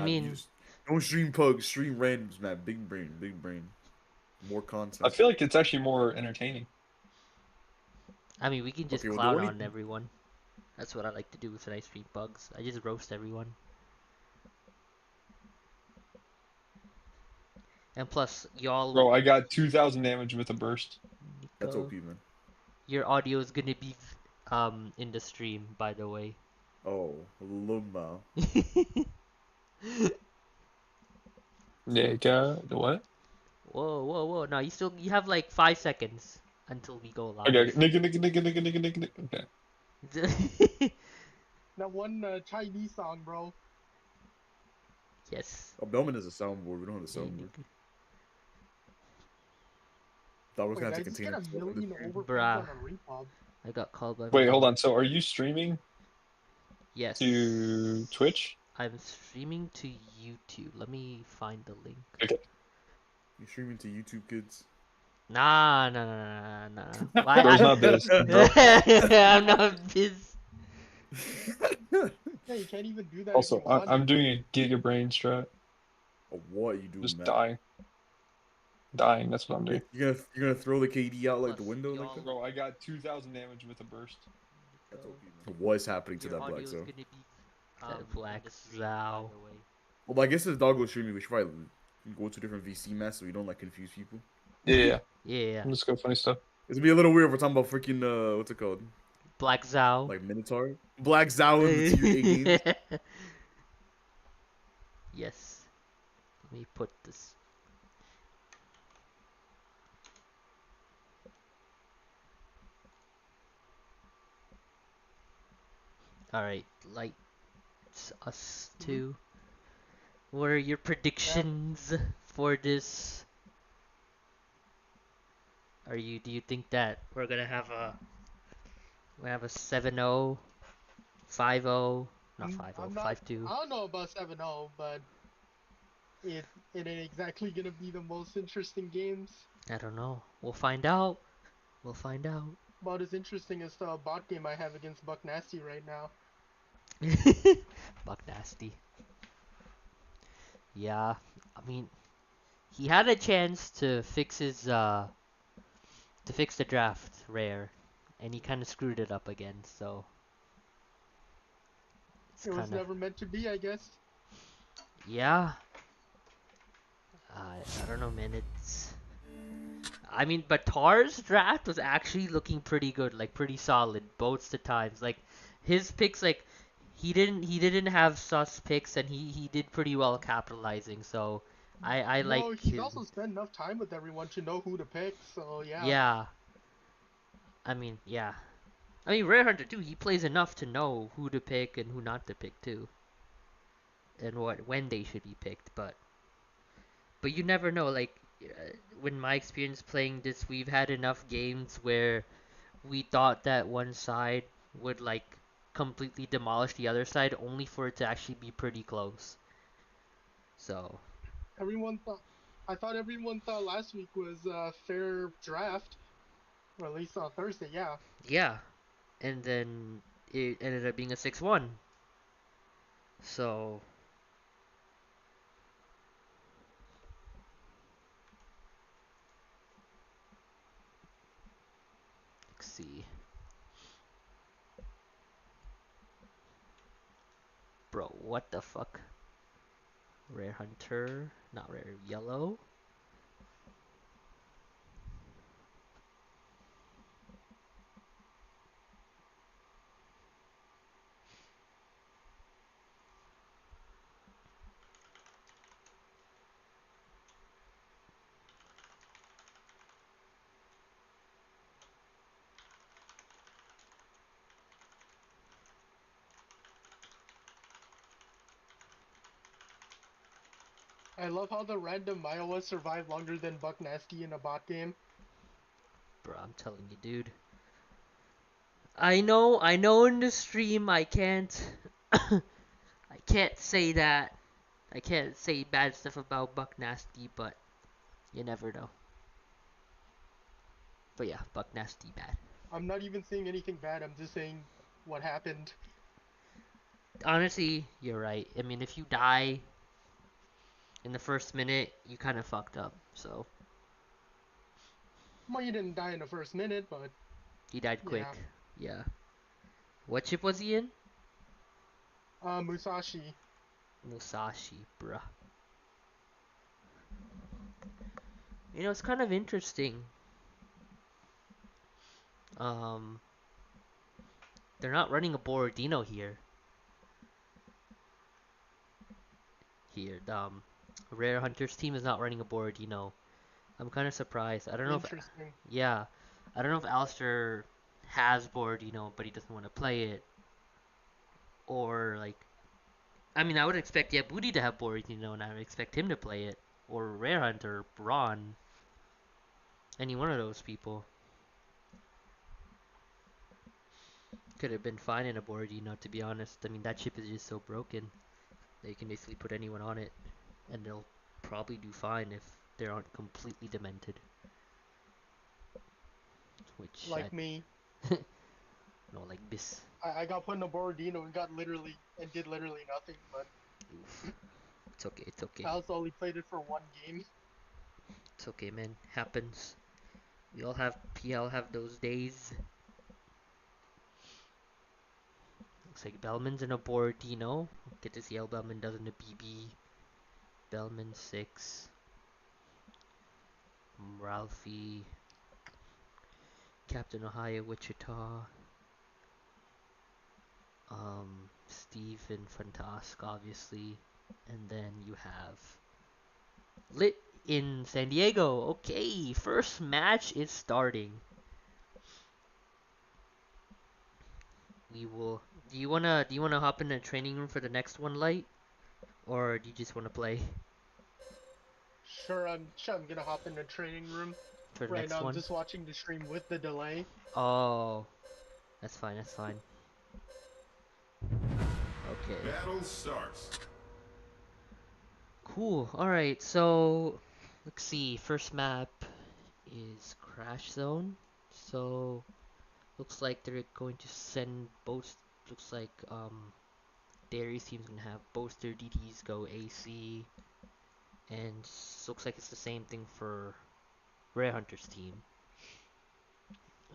mean, don't stream PUG, stream randoms, man. Big brain, big brain. More content. I feel like it's actually more entertaining. we can just Okay, well, clown on everyone. That's what I like to do when I stream bugs. I just roast everyone. And plus, y'all. Bro, I got 2,000 damage with a burst. That's OP, man. Your audio is gonna be in the stream, by the way. Oh, Lumba. Nigga, what? Whoa. No, you have like 5 seconds until we go live. Okay, nigga. Okay. That one Chinese song, bro. Yes. Oh, Bellman is a soundboard. We don't have a soundboard. Thought we were gonna have to contain it. Bruh. I got called by. Wait, hold on. So, are you streaming? Yes. To Twitch? I'm streaming to YouTube. Let me find the link. Okay. You streaming to YouTube, kids? Nah. Bro's not biz. I'm not biz. Yeah, you can't even do that. Also, I'm doing a Giga Brain strat. Oh, what are you doing, Just man? Dying, that's what I'm doing. You're gonna throw the KD out like the window like that? Bro, I got 2,000 damage with a burst. That's OP, man. What is happening to that Black Zao? That Black Zao. Well, I guess if the dog goes streaming, we should probably go to different VC maps so we don't like confuse people. Yeah. Let's go funny stuff. It's gonna be a little weird if we're talking about freaking what's it called? Black Zao. Like Minotaur? Black Zao in the Tier 8 games. Yes. Let me put this. Alright, lights us too. What are your predictions for this? Do you think that we're gonna have a 7-0, 5-0, not 5-0, 5-2? I don't know about 7-0, but it ain't exactly gonna be the most interesting games. I don't know. We'll find out. About as interesting as the bot game I have against Buck Nasty right now. Buck Nasty. Yeah, he had a chance to fix his to fix the draft rare, and he kind of screwed it up again. So it was never meant to be, I guess. Yeah. I don't know, man. But Tar's draft was actually looking pretty good, like pretty solid, both the times. Like his picks, like he didn't have sus picks, and he did pretty well capitalizing. So I like. No, he's also spent enough time with everyone to know who to pick. So yeah. Yeah. Yeah. Rare Hunter too. He plays enough to know who to pick and who not to pick too, and when they should be picked. But you never know. Like when my experience playing this, we've had enough games where we thought that one side would like completely demolish the other side, only for it to actually be pretty close. So I thought everyone thought last week was a fair draft, or at least on Thursday. Yeah. Yeah, and then it ended up being a 6-1. So let's see. Bro, what the fuck? Rare Hunter, not rare, yellow. I love how the random Iowa survived longer than Buck Nasty in a bot game. Bro, I'm telling you, dude. I know in the stream I can't I can't say that. I can't say bad stuff about Buck Nasty, but you never know. But yeah, Buck Nasty bad. I'm not even saying anything bad, I'm just saying what happened. Honestly, you're right. If you die, in the first minute, you kind of fucked up. So Well, you didn't die in the first minute, but he died yeah. quick. Yeah. What ship was he in? Musashi. Musashi, bruh. You know, it's kind of interesting. Um, they're not running a Borodino here. Rare Hunters team is not running a Borodino. I'm kind of surprised. I don't know if, Interesting. yeah, I don't know if Alistair has Borodino, but he doesn't want to play it, or like, I mean, I would expect Booty to have Borodino, and I would expect him to play it, or Rare Hunter, Braun, any one of those people. Could have been fine in a Borodino, to be honest. I mean, that chip is just so broken that you can basically put anyone on it, and they'll probably do fine if they aren't completely demented. Which Like me, no, like this. I got put in a Borodino and did literally nothing. But Oof. It's okay. It's okay. I also only played it for one game. It's okay, man. Happens. We all have PL have those days. Looks like Bellman's in a Borodino. Get to see how Bellman does in the BB. Bellman 6. Ralphie. Captain Ohio Wichita. Stephen Fantask, obviously. And then you have Lit in San Diego. Okay, first match is starting. We will. Do you wanna hop in the training room for the next one, Light, or do you just wanna play Sure, I'm gonna hop in the training room. for the Right next now, I'm one? just watching the stream with the delay. Oh, that's fine. That's fine. Okay. Battle starts. Cool. All right. So let's see. First map is Crash Zone. So looks like they're going to send both. Looks like Dairy team's gonna have both their DDs go AC, and looks like it's the same thing for Rare Hunter's team.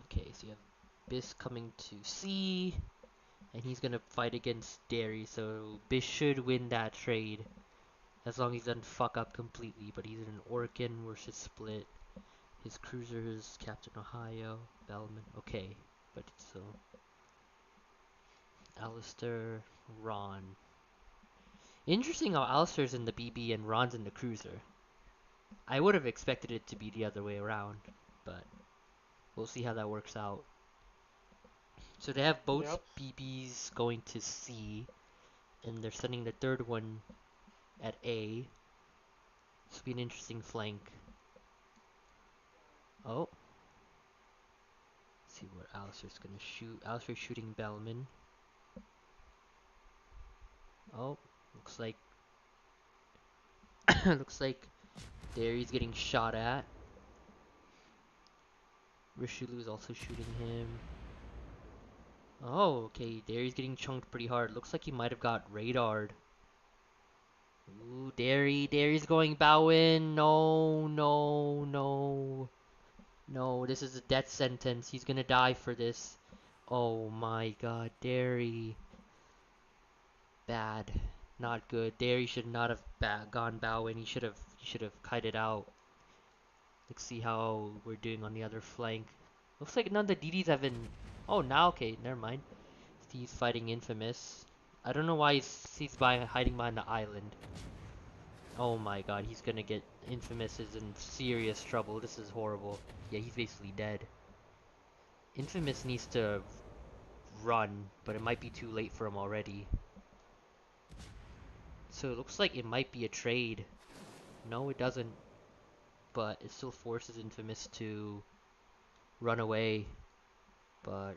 Okay, so you have Biss coming to C, and he's gonna fight against Dairy. So Biss should win that trade as long as he doesn't fuck up completely. But he's in an Orkin versus Split. His cruiser is Captain Ohio, Bellman. Okay, but so Alistair, Ron. Interesting how Alistair's in the BB and Ron's in the cruiser. I would have expected it to be the other way around, but we'll see how that works out. So they have both Yep. BBs going to C, and they're sending the third one at A. This will be an interesting flank. Oh. Let's see what Alistair's gonna shoot. Alistair's shooting Bellman. Oh, looks like looks like Dairy's getting shot at. Richelieu's also shooting him. Oh, okay. Dairy's getting chunked pretty hard. Looks like he might have got radared. Ooh, Dairy's going Bowen. No, no, no. No, this is a death sentence. He's gonna die for this. Oh my god, Dairy. Bad. Not good. Dairy should not have gone Bowen. He should have kited out. Let's see how we're doing on the other flank. Looks like none of the DDs have been. Oh, now okay, never mind. He's fighting Infamous. I don't know why he's hiding behind the island. Oh my god, he's gonna get Infamous is in serious trouble. This is horrible. Yeah, he's basically dead. Infamous needs to run, but it might be too late for him already. So it looks like it might be a trade. No, it doesn't. But it still forces Infamous to run away. But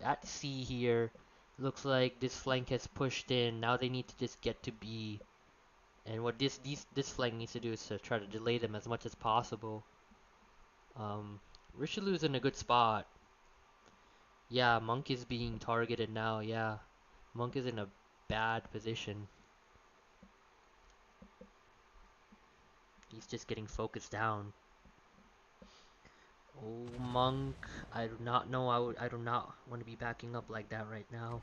at C here, looks like this flank has pushed in. Now they need to just get to B. And what this flank needs to do is to try to delay them as much as possible. Richelieu's in a good spot. Yeah, Monk is being targeted now. Yeah, Monk is in a bad position. He's just getting focused down. Oh, Monk. I do not know. I do not want to be backing up like that right now.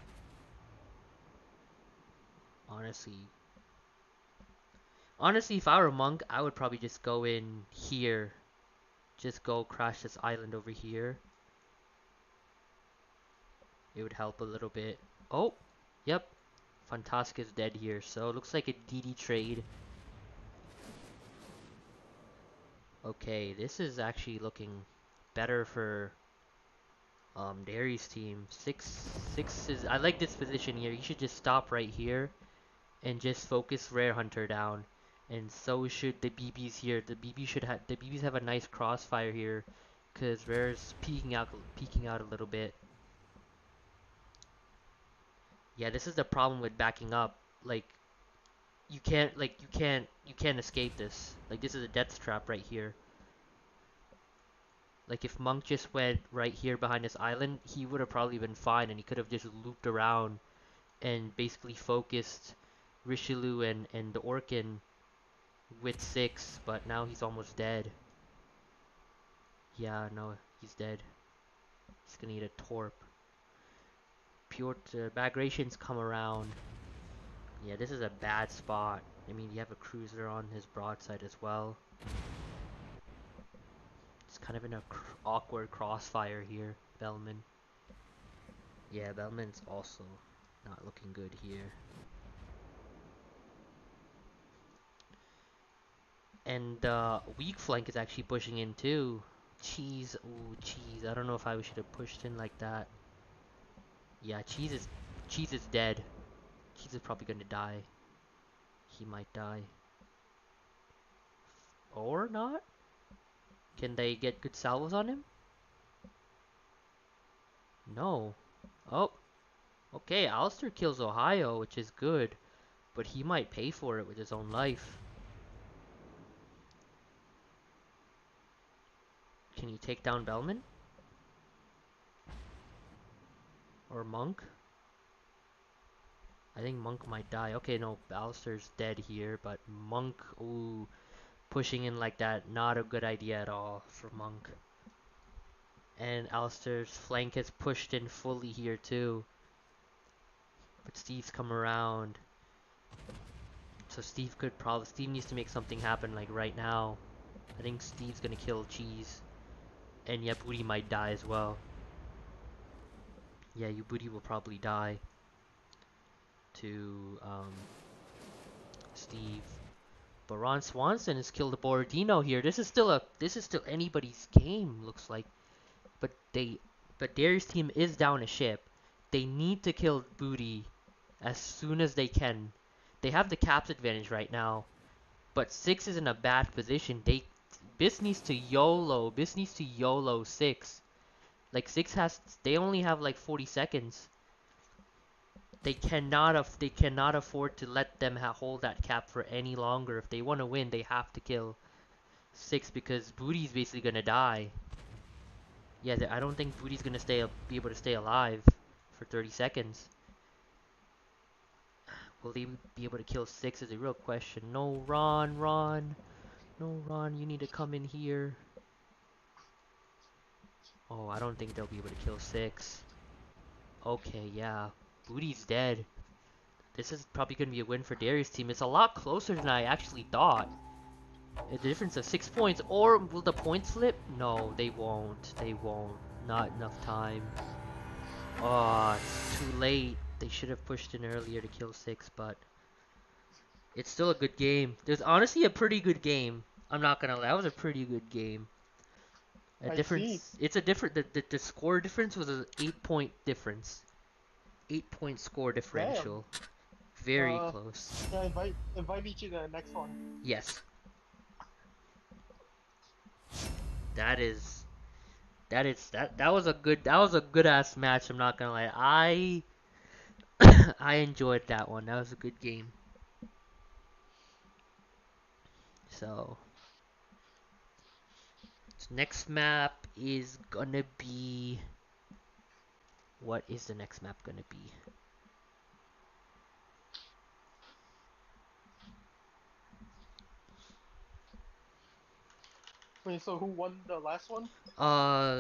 Honestly. Honestly, if I were Monk, I would probably just go in here. Just go crash this island over here. It would help a little bit. Oh, yep. Fantastic is dead here, so it looks like a DD trade. Okay, this is actually looking better for Darius' team. Six is. I like this position here. You should just stop right here and just focus Rare Hunter down. And so should the BBs here. The BBs have a nice crossfire here, cause Rare's peeking out a little bit. Yeah, this is the problem with backing up. Like you can't escape this. Like this is a death trap right here. Like if Monk just went right here behind this island, he would have probably been fine, and he could have just looped around and basically focused Richelieu and the Orkin with 6, but now he's almost dead. Yeah, no, he's dead. He's gonna need a torp. Pure Bagration's come around. Yeah, this is a bad spot. I mean, you have a cruiser on his broadside as well. It's kind of in a awkward crossfire here, Bellman. Yeah, Bellman's also not looking good here. And weak flank is actually pushing in too. Cheese, ooh, cheese. I don't know if I should have pushed in like that. Yeah, cheese is dead. Cheese is probably gonna die. He might die. Or not? Can they get good salvos on him? No. Oh, okay. Alistair kills Ohio, which is good, but he might pay for it with his own life. Can he take down Bellman? Or Monk? I think Monk might die. Okay, no, Alistair's dead here, but Monk, ooh, pushing in like that, not a good idea at all for Monk. And Alistair's flank has pushed in fully here too. But Steve's come around. So Steve needs to make something happen like right now. I think Steve's gonna kill Cheese. And yeah, Booty might die as well. Yeah, Booty will probably die to Steve. But Ron Swanson has killed Borodino here. This is still anybody's game, looks like. But Darius' team is down a ship. They need to kill Booty as soon as they can. They have the caps advantage right now, but 6 is in a bad position. Bis needs to YOLO. Bis needs to YOLO 6. Like they only have like 40 seconds. They cannot afford to let them hold that cap for any longer. If they want to win, they have to kill 6 because Booty's basically gonna die. Yeah, I don't think Booty's gonna be able to stay alive for 30 seconds. Will they be able to kill 6 is a real question. No, Ron. No, Ron, you need to come in here. Oh, I don't think they'll be able to kill 6. Okay, yeah. Booty's dead. This is probably going to be a win for Darius' team. It's a lot closer than I actually thought. A difference of 6 points. Or will the points flip? No, they won't. They won't. Not enough time. Oh, it's too late. They should have pushed in earlier to kill 6, but it's still a good game. There's honestly a pretty good game. I'm not gonna lie, that was a pretty good game. I see. It's a different. The score difference was an 8-point difference. 8-point score differential. Damn. Very close. Yeah, invite me to the next one. Yes. That was a good ass match. I'm not gonna lie. I enjoyed that one. That was a good game. So next map is gonna be. What is the next map gonna be? Wait, so who won the last one?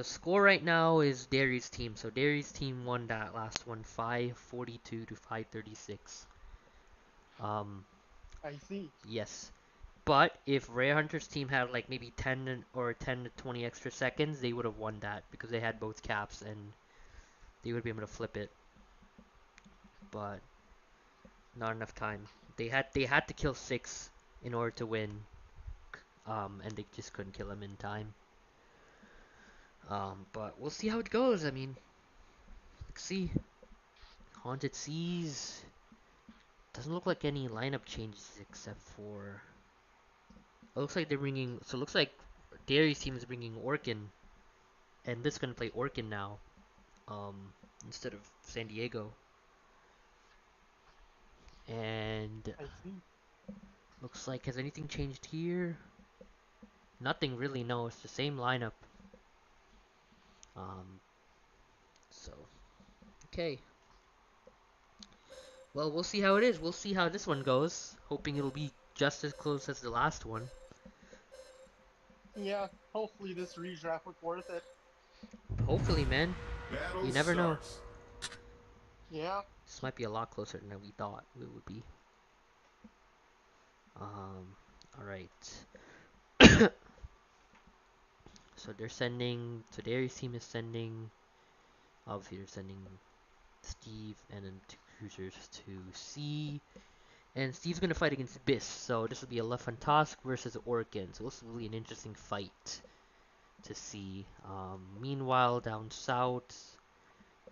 Score right now is Derry's team. So Derry's team won that last one, 542 to 536. Um, I see. yes. But if Rare Hunter's team had like maybe 10 to 20 extra seconds, they would have won that because they had both caps and they would be able to flip it. But not enough time. They had to kill 6 in order to win. And they just couldn't kill him in time. But we'll see how it goes. I mean, let's see. Haunted Seas doesn't look like any lineup changes except for. It looks like they're bringing. So it looks like Dairy's team is bringing Orkin, and this is gonna play Orkin now, instead of San Diego. And I see. looks like has anything changed here? Nothing really. No, it's the same lineup. Um. So okay. Well, we'll see how it is. We'll see how this one goes. Hoping it'll be just as close as the last one. Yeah, hopefully this redraft was worth it. Hopefully, man. Battle You never know. starts. Yeah, This might be a lot closer than we thought it would be. All right. So they're sending. So Darius' team is sending. Obviously, they're sending Steve and then 2 cruisers to C. And Steve's gonna fight against Biss. So this will be a Left Fantasque versus Orkin. So this will be an interesting fight to see. Meanwhile, down south,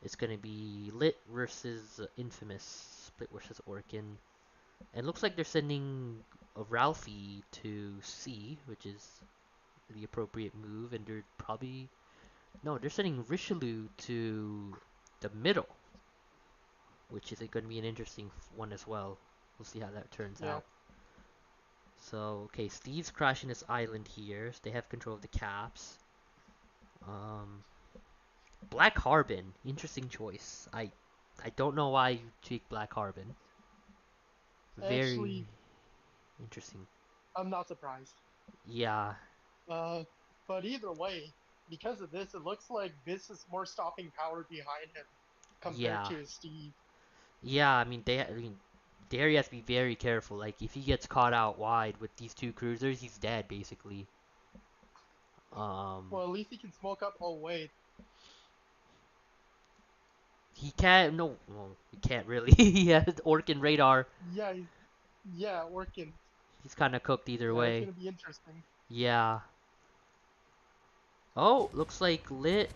it's gonna be Lit versus Infamous. Split versus Orkin. And looks like they're sending a Ralphie to C, which is the appropriate move. And they're probably no, they're sending Richelieu to the middle, which is going to be an interesting one as well. We'll see how that turns yeah. out. So, okay, Steve's crashing this island here. So they have control of the caps. Black Harbin, interesting choice. I don't know why you take Black Harbin. Very Actually, interesting. I'm not surprised. Yeah, But either way, because of this, it looks like this is more stopping power behind him compared yeah, to Steve. yeah. I mean, there he has to be very careful. Like, if he gets caught out wide with these 2 cruisers, he's dead basically. Um, Well, at least he can smoke up. Oh wait, he can't. No, well, he can't really. He has Orkin radar. yeah, yeah, working. He's kind of cooked either Yeah, it's way. gonna be interesting. Yeah. Oh, looks like lit.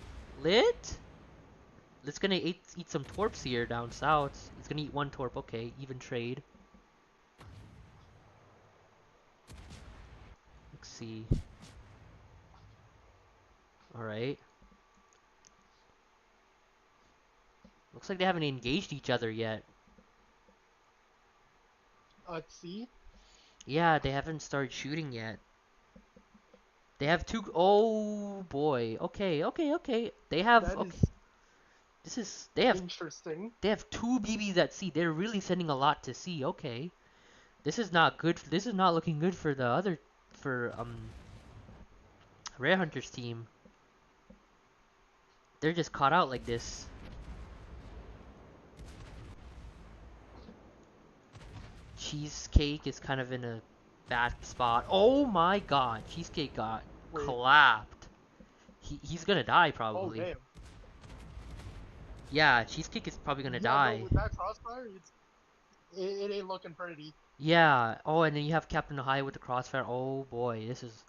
It's gonna eat some torps here down south. He's gonna eat 1 torp. Okay, even trade. Let's see. All right. Looks like they haven't engaged each other yet. Let's see. Yeah, they haven't started shooting yet. They have 2. Oh boy. Okay, okay, okay. They have. That Okay. is This is. They have. interesting. They have 2 BBs at sea. They're really sending a lot to sea. Okay. This is not good. This is not looking good for the other. For Rare Hunter's team. They're just caught out like this. Cheesecake is kind of in a bad spot. Oh my god, Cheesecake got Wait. clapped. He's gonna die Oh probably. damn. Yeah, Cheesecake is probably gonna Yeah, die. no, with that crossfire, it ain't looking pretty. Yeah. Oh, and then you have Captain Ohio with the crossfire. Oh boy, this is.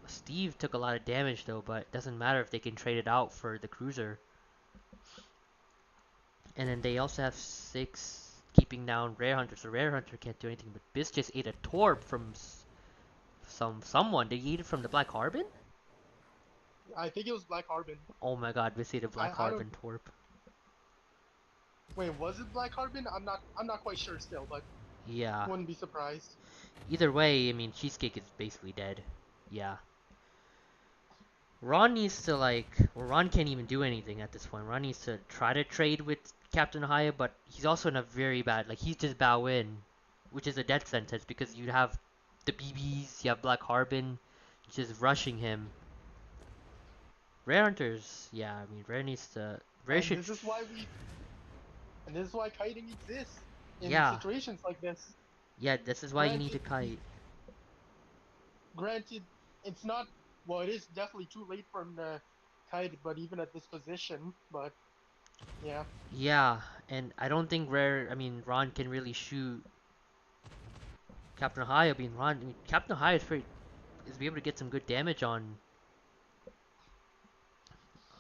Steve took a lot of damage though, but it doesn't matter if they can trade it out for the cruiser. And then they also have 6 keeping down Rare Hunter, so Rare Hunter can't do anything. But Biz just ate a torp from someone. Did he eat it from the Black Harbin? I think it was Black Harbin. Oh my god, Biz ate a Black I don't. Harbin torp. Wait, was it Black Harbin? I'm not quite sure still, but Yeah. wouldn't be surprised. Either way, I mean, Cheesecake is basically dead. Yeah. Ron needs to well, Ron can't even do anything at this point. Ron needs to try to trade with Captain Ohio, but he's also in a very bad, he's just bow in, which is a death sentence because you have the BBs. You have Black Harbin, just rushing him. Rare Hunters, yeah. I mean, Rare needs to. Rare And should. this is why we and this is why kiting exists in Yeah, situations like this. yeah. This is why you need to Granted, kite. granted, it's not. Well, it is definitely too late for him to kite, but even at this position, but yeah. Yeah, and I don't think Rare. I mean, Ron can really shoot Captain Ohio. I mean, Ron. I mean, Captain Ohio is be able to get some good damage on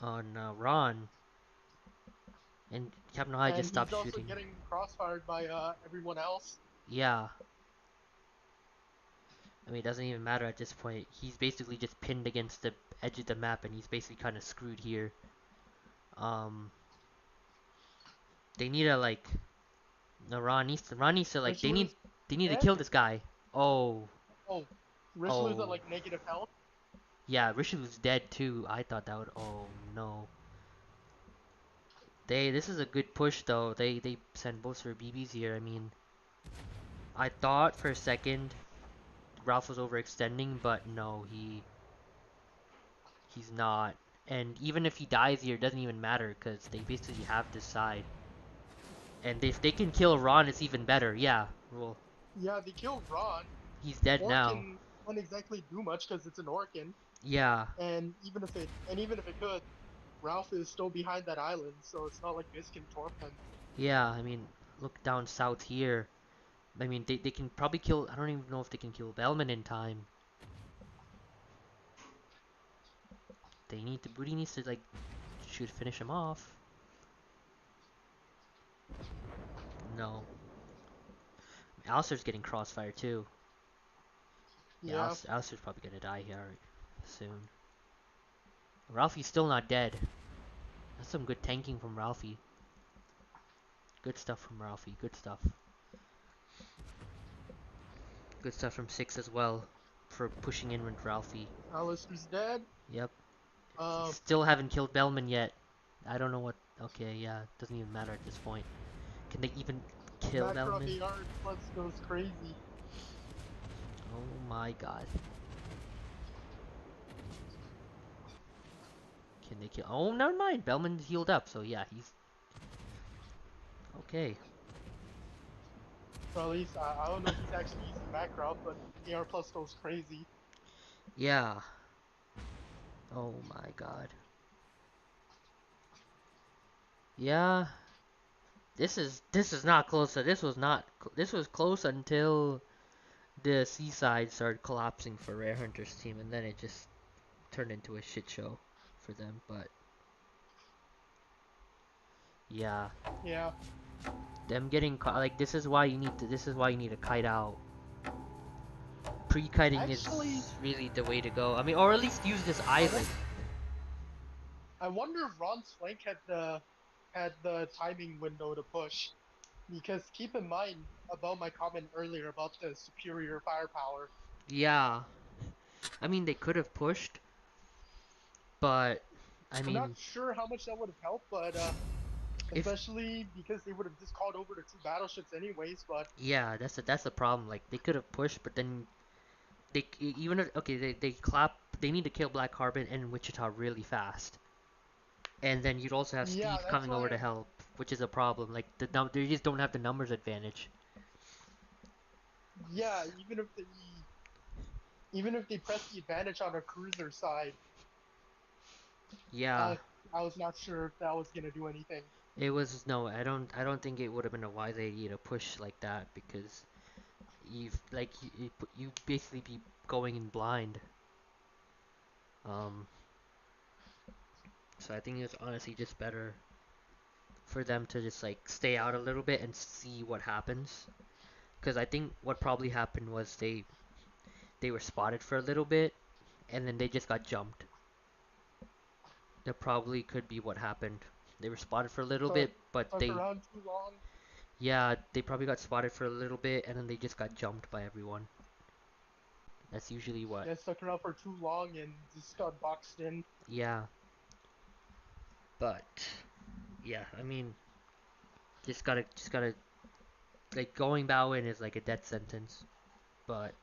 Ron, and Captain Ohio just And stopped he's also shooting. getting crossfired by everyone else. Yeah. I mean, it doesn't even matter at this point. He's basically just pinned against the edge of the map, and he's basically kind of screwed here. Um, they need to like. No, Ron needs to like. Richelieu's They need to dead. kill this guy. Oh, Oh, Richelieu's at oh. like negative health. Yeah, Richelieu's dead too. I thought that would. Oh no. This is a good push though. They send both their BBs here. I mean, I thought for a second Ralph was overextending, but no, he's not. And even if he dies here, it doesn't even matter because they basically have this side. And if they can kill Ron, it's even better. Yeah, well, Yeah, they killed Ron. he's dead now. Orkin wouldn't exactly do much because it's an Orkin, Yeah, and even if it could, Ralph is still behind that island, so it's not like this can torp him. yeah. I mean, look down south here. I mean, they can probably kill. I don't even know if they can kill Bellman in time. Booty needs to like should finish him off. No. Alistair's getting crossfire too. Yeah, Yeah, Alistair's probably gonna die here soon. Ralphie's still not dead. That's some good tanking from Ralphie. Good stuff from Ralphie. Good stuff. Good stuff from Six as well for pushing in with Ralphie. Alistair's dead. Yep. Um, Still haven't killed Bellman yet. I don't know what. Okay, yeah, doesn't even matter at this point. Can they even kill Makarov Bellman? AR plus goes crazy. Oh my god. Can they kill? Oh, never mind. Bellman's healed up, so yeah, he's okay. Or at least I don't know if he's actually using Makarov, but AR plus goes crazy. Yeah. Oh my god. Yeah. This is not close. This was not. This was close until the seaside started collapsing for Rare Hunter's team, and then it just turned into a shit show for them. But yeah, Yeah. them getting like this is why you need to. This is why you need to kite out. Pre-kiting Actually, is really the way to go. I mean, or at least use this island. I wonder if Ron's flank had the timing window to push. Because keep in mind about my comment earlier about the superior firepower. Yeah, I mean they could have pushed, but I I'm not mean sure how much that would have helped, but if especially because they would have just called over the two battleships anyways. But yeah, that's the problem. Like they could have pushed, but then even if okay they clap. They need to kill Black Carbon and Wichita really fast. And then you'd also have yeah, Steve that's coming over why. to help, which is a problem. Like they just don't have the numbers advantage. Yeah, even if they press the advantage on a cruiser side, Yeah, I I was not sure if that was gonna do anything. it was no. I don't think it would have been a wise idea to push like that because you've like you basically be going in blind. Um, so I think it's honestly just better for them to just like stay out a little bit and see what happens. Because I think what probably happened was they were spotted for a little bit and then they just got jumped. That probably could be what happened. They were spotted for a little Took bit, but took around too long. yeah, they probably got spotted for a little bit and then they just got jumped by everyone. That's usually what. Yeah, stuck around for too long and just got boxed in. Yeah, but yeah, I mean, just gotta like going Bowen is like a death sentence, but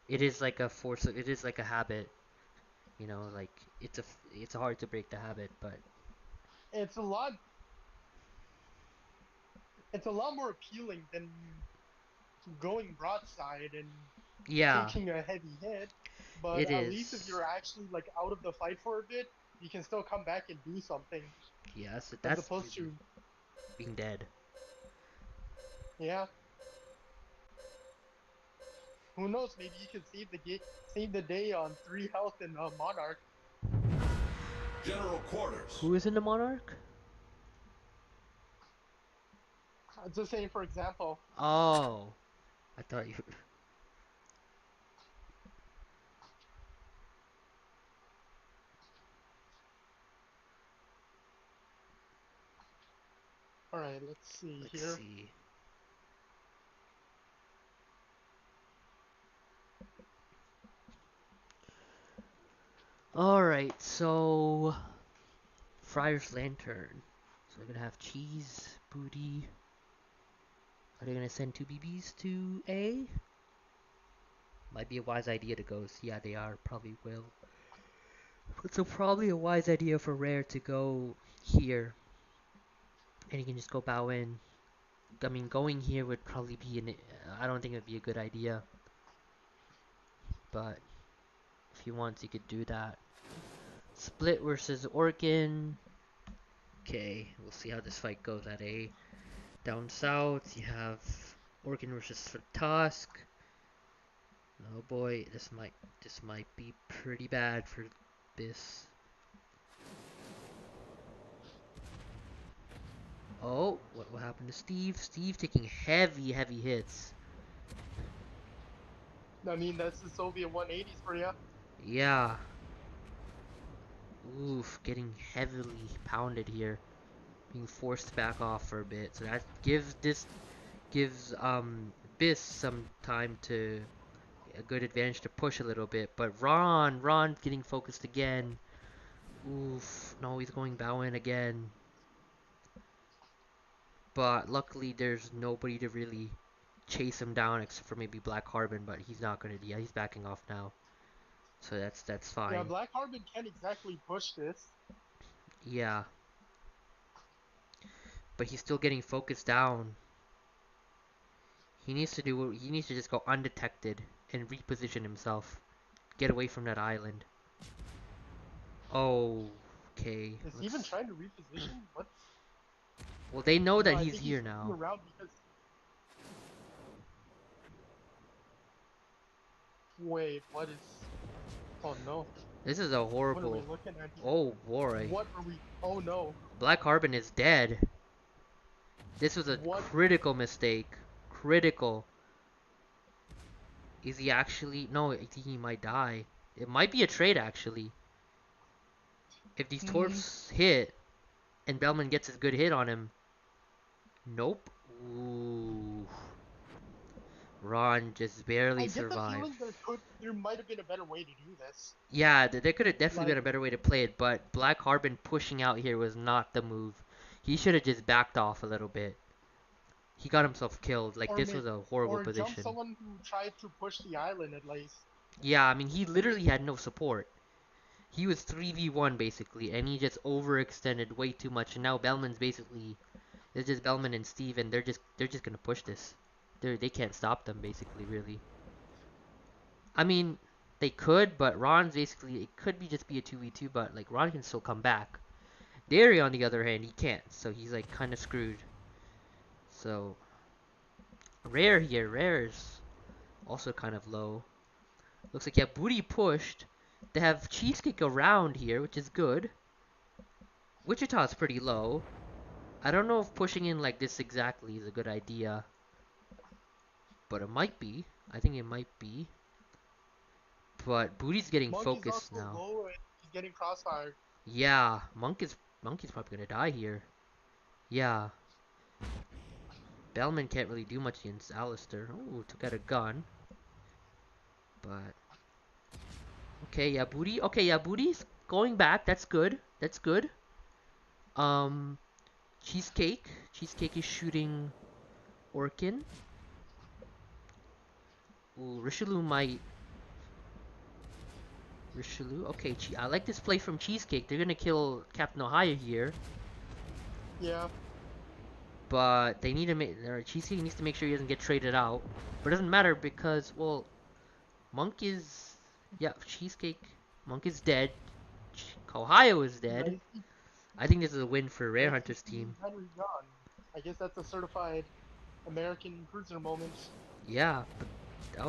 It is like a force. It is like a habit. You know, like it's hard to break the habit, but It's a lot. It's a lot more appealing than going broadside and yeah, taking a heavy hit. But it at least if is. you're actually like out of the fight for a bit, you can still come back and do something Yeah, so as that's opposed really to being dead. yeah. Who knows? Maybe you can save the day on 3 health and Monarch. General quarters. Who is in the Monarch? Just saying, for example. Oh, I thought you. All right, let's see Let's here. see. All right, so Friar's Lantern. So we're gonna have cheese, booty. Are they gonna send two BBs to A? Might be a wise idea to go. Yeah, they are. Probably will. So probably a wise idea for Rare to go here, and you can just go bow in. I mean, going here would probably be an. I don't think it would be a good idea, but if you want, you could do that. Split versus Orkin. Okay, we'll see how this fight goes at A. Down south, you have Orkin versus Tusk. Oh boy, this might be pretty bad for this. Oh, what happened to Steve? Steve taking heavy hits. I mean, that's the Soviet 180s for you. Yeah. Oof, getting heavily pounded here. Being forced back off for a bit. So that gives Biss some time to a good advantage to push a little bit. But Ron getting focused again. Oof, no, he's going bow in again. But luckily there's nobody to really chase him down except for maybe Black Carbon, but he's not gonna. Yeah, he's backing off now. So that's Yeah, fine. Black Carbon can't exactly push this. Yeah, but he's still getting focused down. He needs to just go undetected and reposition himself. Get away from that island. Oh, okay. Is he even trying to reposition? What? Well, they know No, that I he's think he's here looking now. around because. Wait, what is? Oh no. This is a What are we horrible. looking at here? Oh boy. What are we? Oh no. Black Carbon is dead. This was a What? critical mistake. Critical. Is he actually? No, I think he might die. It might be a trade actually. If these Hmm. torps hit and Bellman gets a good hit on him. Nope. Ooh. Ron just barely I get the survived. feeling there might have been a better way to do this. Yeah, there could have definitely Like, been a better way to play it, but Black Carbon pushing out here was not the move. He should have just backed off a little bit. He got himself killed. Like, or this may, was a horrible or jump position. someone who tried to push the island at least. Yeah, I mean, he literally had no support. He was 3v1 basically, and he just overextended way too much. And now Bellman's basically it's just Bellman and Steve, and they're just gonna push this. They can't stop them basically, really. I mean, they could, but Ron's basically it could be just be a 2v2, but like Ron can still come back. Derry, on the other hand, he can't, so he's like kind of screwed. So Rare here, Rare is also kind of low. Looks like yeah, Booty pushed. They have Cheesecake around here, which is good. Wichita's pretty low. I don't know if pushing in like this exactly is a good idea, but it might be. I think it might be. But Booty's getting Monkey's focused also now. low and he's getting crossfired. Yeah, Monkey's probably gonna die here. Yeah, Bellman can't really do much against Alistair. Oh, took out a gun. But okay, yeah, Booty. Okay, yeah, Booty's going back. That's good. That's good. Um, Cheesecake. Cheesecake is shooting Orkin. Ooh, Richelieu might Richelieu. Okay, I like this play from Cheesecake. They're gonna kill Captain Ohio here, Yeah. but they need to make. Cheesecake needs to make sure he doesn't get traded out. But it doesn't matter because, well, Monk is. Yeah, Cheesecake. Monk is dead. Ohio is dead. Nice, I think this is a win for Rare nice Hunter's to see team. Henry gone. I guess that's a certified American cruiser moment. Yeah, but that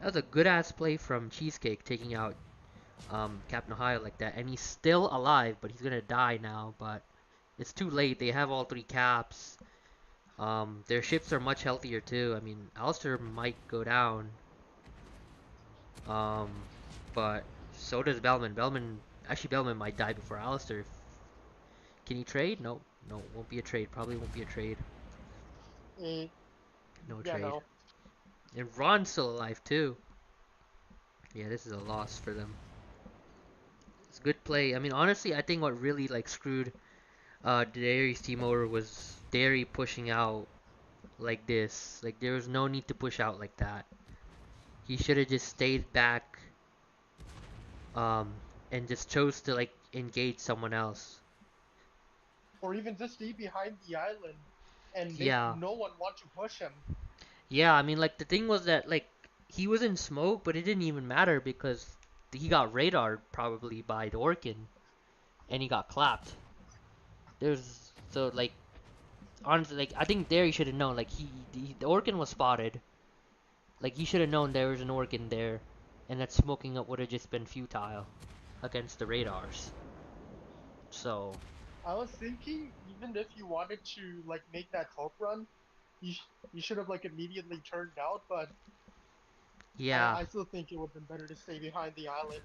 was a good ass play from Cheesecake taking out Captain Ohio like that, and he's still alive, but he's gonna die now. But it's too late. They have all three caps. Their ships are much healthier too. I mean, Alistair might go down. Um, but so does Bellman. Bellman might die before Alistair. Can he trade? No, no, won't be a trade. Probably won't be a trade. Eh, No yeah, trade. no. And Ron's still alive too. Yeah, this is a loss for them. It's a good play. I mean, honestly, I think what really like screwed Dairy's team over was Dairy pushing out like this. Like there was no need to push out like that. He should have just stayed back um and just chose to like engage someone else. Or even just stay behind the island and make Yeah. no one want to push him. Yeah, I mean like the thing was that like he was in smoke, but it didn't even matter because he got radared probably by the Orkin and he got clapped. There's so like honestly like I think there he should have known like the Orkin was spotted. Like he should have known there was an Orkin there and that smoking up would have just been futile against the radars. So, I was thinking, even if you wanted to like make that top run, you should have like immediately turned out. But yeah. I still think it would have been better to stay behind the island.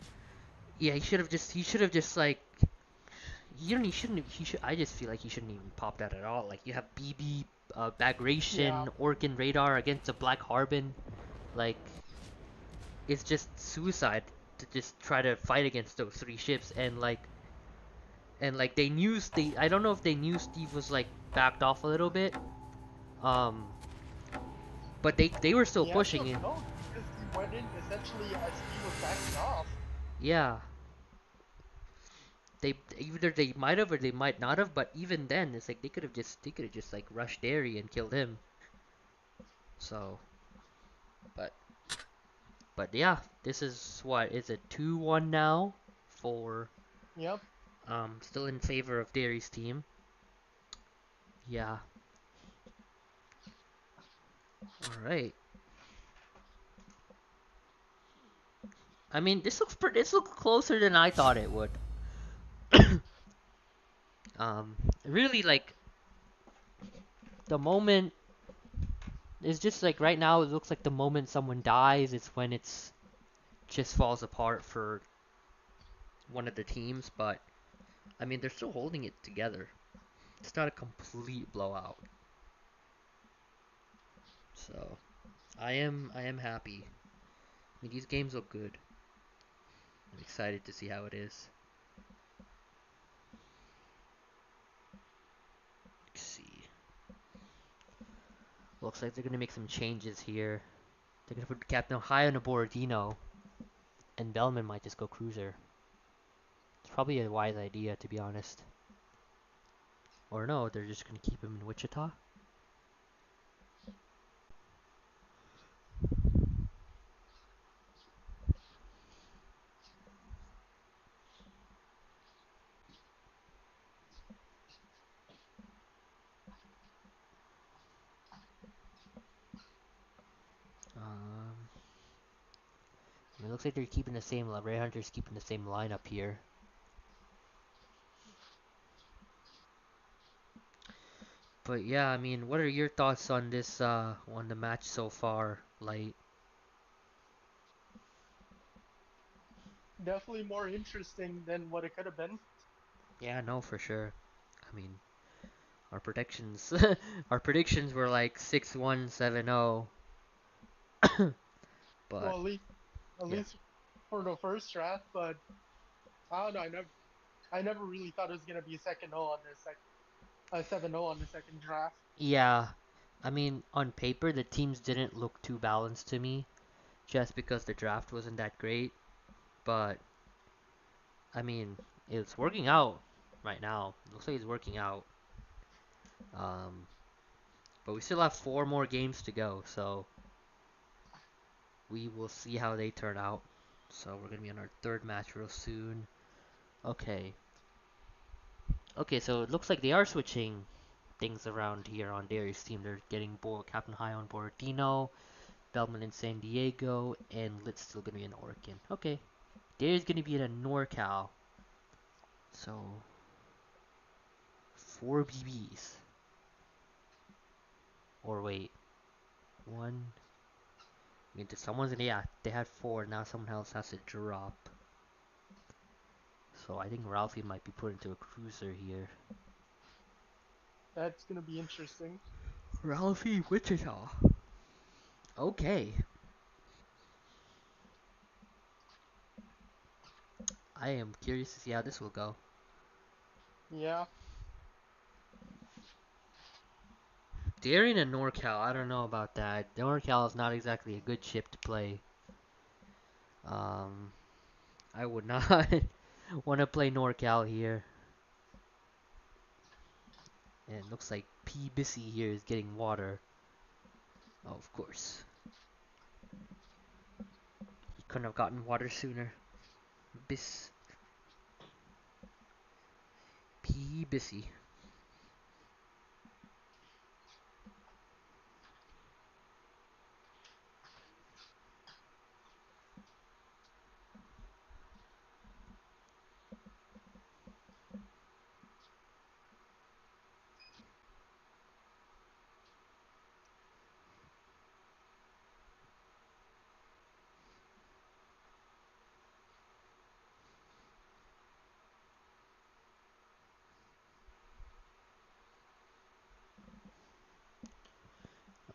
Yeah, he should have just like he shouldn't he should I just feel like he shouldn't even pop that at all. Like you have BB Yeah, Bagration, Orkin Radar against a Black Harbin. Like it's just suicide to just try to fight against those three ships and like they knew I don't know if they knew Steve was like backed off a little bit. Um but they were still the answer pushing is it. no, because he went in essentially as he was backing off. Yeah. They either they might have or they might not have, but even then it's like they could have just like rushed Derry and killed him. So but yeah, this is what is it 2-1 now for Yep. still in favor of Derry's team. Yeah. All right. I mean, this looks closer than I thought it would. Really like the moment is just like right now it looks like the moment someone dies it's when it's just falls apart for one of the teams, but I mean they're still holding it together. It's not a complete blowout. So I am happy. I mean these games look good. I'm excited to see how it is. Let's see. Looks like they're gonna make some changes here. They're gonna put Captain Ohio on a Borodino, and Bellman might just go cruiser. It's probably a wise idea to be honest. Or no, they're just gonna keep him in Wichita. I mean, it looks like they're keeping the same. Ray Hunter's keeping the same lineup here. But yeah, I mean, what are your thoughts on this on the match so far, Light? Definitely more interesting than what it could have been. Yeah, no, for sure. I mean, our predictions our predictions were like 6-1, 7-0. Well, But at yeah. least for the first draft. But I don't know. I never really thought it was gonna be a 7-0 on the second draft. Yeah. I mean, on paper the teams didn't look too balanced to me just because the draft wasn't that great. but I mean, it's working out right now. Looks like it's working out. Um, but we still have 4 more games to go, so we will see how they turn out. So we're gonna be on our 3rd match real soon. Okay. Okay, so it looks like they are switching things around here on Darius' team. They're getting Captain High on Borodino, Bellman in San Diego, and Lit's still gonna be in Oregon. Okay. Darius gonna be in a NorCal. So 4 BBs. Or wait. 1. I mean, someone's gonna, yeah, they had 4, now someone else has to drop. So I think Ralphie might be put into a cruiser here. That's gonna be interesting. Ralphie Wichita. Okay. I am curious to see how this will go. Yeah. Darien and NorCal, I don't know about that. NorCal is not exactly a good ship to play. I would not want to play NorCal here. And it looks like P. Bissy here is getting water. Oh, of course. He couldn't have gotten water sooner. P. Bissy.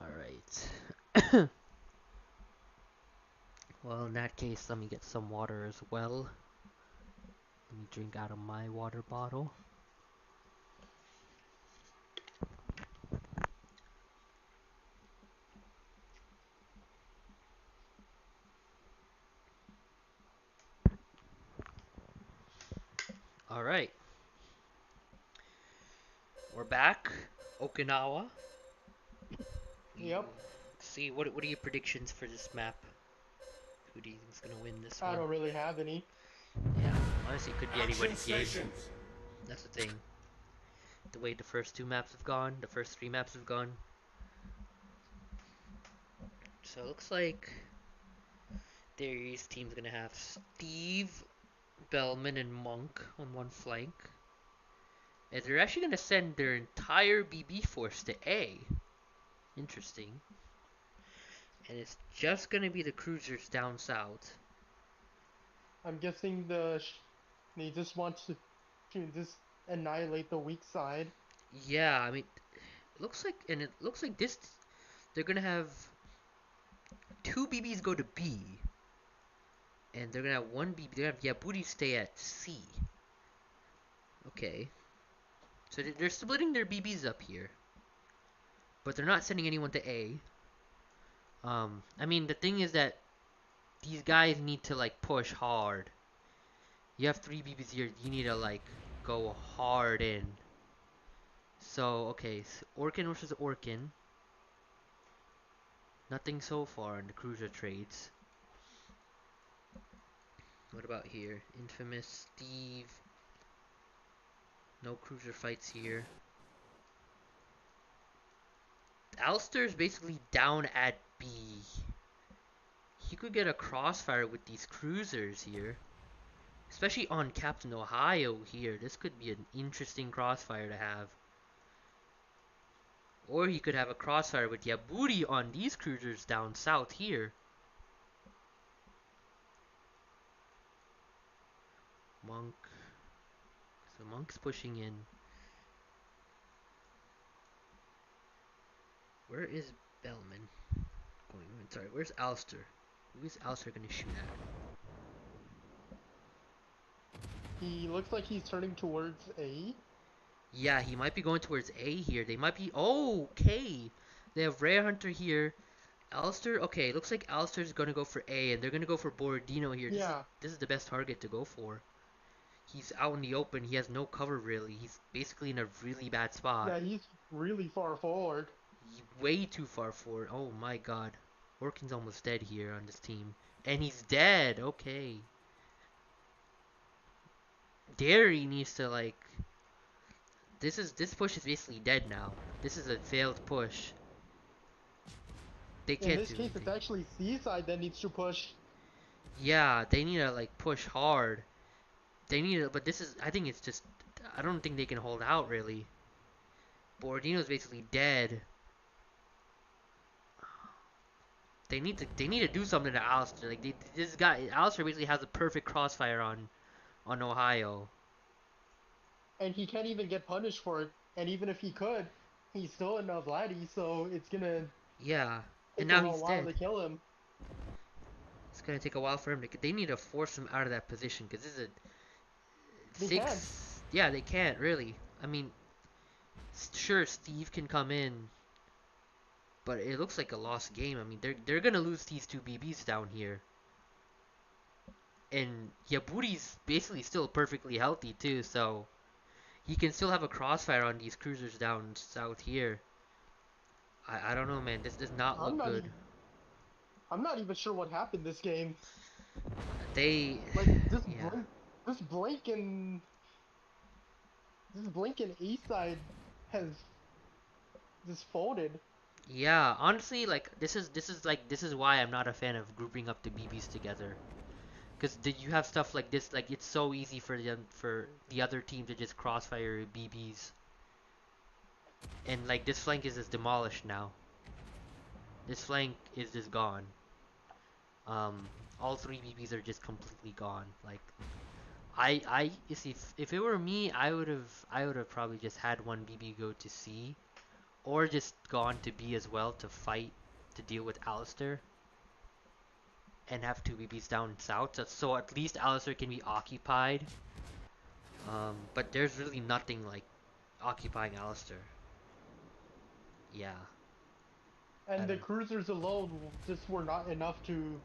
Alright. Well, in that case, let me get some water as well. Let me drink out of my water bottle. Alright. We're back. Okinawa. Yep. See, what are your predictions for this map? Who do you think's gonna win this I one? don't really have any. Yeah, honestly, it could be Action anybody's game. stations. That's the thing. The way the first 2 maps have gone, the first 3 maps have gone. So it looks like Darius' team's gonna have Steve, Bellman, and Monk on one flank. And they're actually gonna send their entire BB force to A. Interesting. And it's just gonna be the cruisers down south. I'm guessing they just want to just annihilate the weak side. Yeah, I mean, it looks like this. They're gonna have 2 BBs go to B, and they're gonna have 1 BB. They're gonna have Yaburi stay at C. Okay, so they're splitting their BBs up here, but they're not sending anyone to A. I mean, the thing is that these guys need to like push hard. You have 3 BBs here. You need to like go hard in. So okay, so Orkin versus Orkin. Nothing so far in the cruiser trades. What about here? Infamous Steve. No cruiser fights here. Alistair's basically down at B. He could get a crossfire with these cruisers here. Especially on Captain Ohio here. This could be an interesting crossfire to have. Or he could have a crossfire with Yaburi on these cruisers down south here. Monk. So Monk's pushing in. Where is Bellman going? Sorry, where's Alistair? Who is Alistair gonna shoot at? He looks like he's turning towards A. Yeah, he might be going towards A here. They might be. Oh, okay. They have Rare Hunter here. Alistair, okay, looks like Alistair's gonna go for A, and they're gonna go for Borodino here. Yeah. This is the best target to go for. He's out in the open. He has no cover really. He's basically in a really bad spot. Yeah, he's really far forward. Way too far forward. Oh my god. Orkin's almost dead here on this team. And he's dead. Okay. Derry needs to like this push is basically dead now. This is a failed push. They In can't this do case, anything. it's actually Seaside that needs to push. Yeah, they need to like push hard. They need to, but this is I think it's just I don't think they can hold out really. Borodino's basically dead. They need to do something to Alistair. Like this guy Alistair basically has a perfect crossfire on Ohio. And he can't even get punished for it. And even if he could, he's still in Vladdy, so it's gonna Yeah, and take now a he's while dead. to kill him. It's gonna take a while for him to. They need to force him out of that position because this is a They six. can't. Yeah, they can't really. I mean, sure Steve can come in, but it looks like a lost game. I mean, they're gonna lose these two BBs down here, and Yaburi's basically still perfectly healthy too, so he can still have a crossfire on these cruisers down south here. I don't know, man. This does not I'm look not good. even I'm not even sure what happened this game. They, Like yeah. this blink and East side has just folded. Yeah, honestly, like this is why I'm not a fan of grouping up the BBs together. Because you have stuff like this, like it's so easy for the other team to just crossfire BBs, and like this flank is just demolished now. This flank is just gone. Um, all three BBs are just completely gone. Like you see, if it were me, I would have probably just had one BB go to C, or just gone to B as well to fight to deal with Alistair. And have two BBs down south, so at least Alistair can be occupied. But there's really nothing like occupying Alistair. Yeah, I And the don't cruisers alone just were not enough to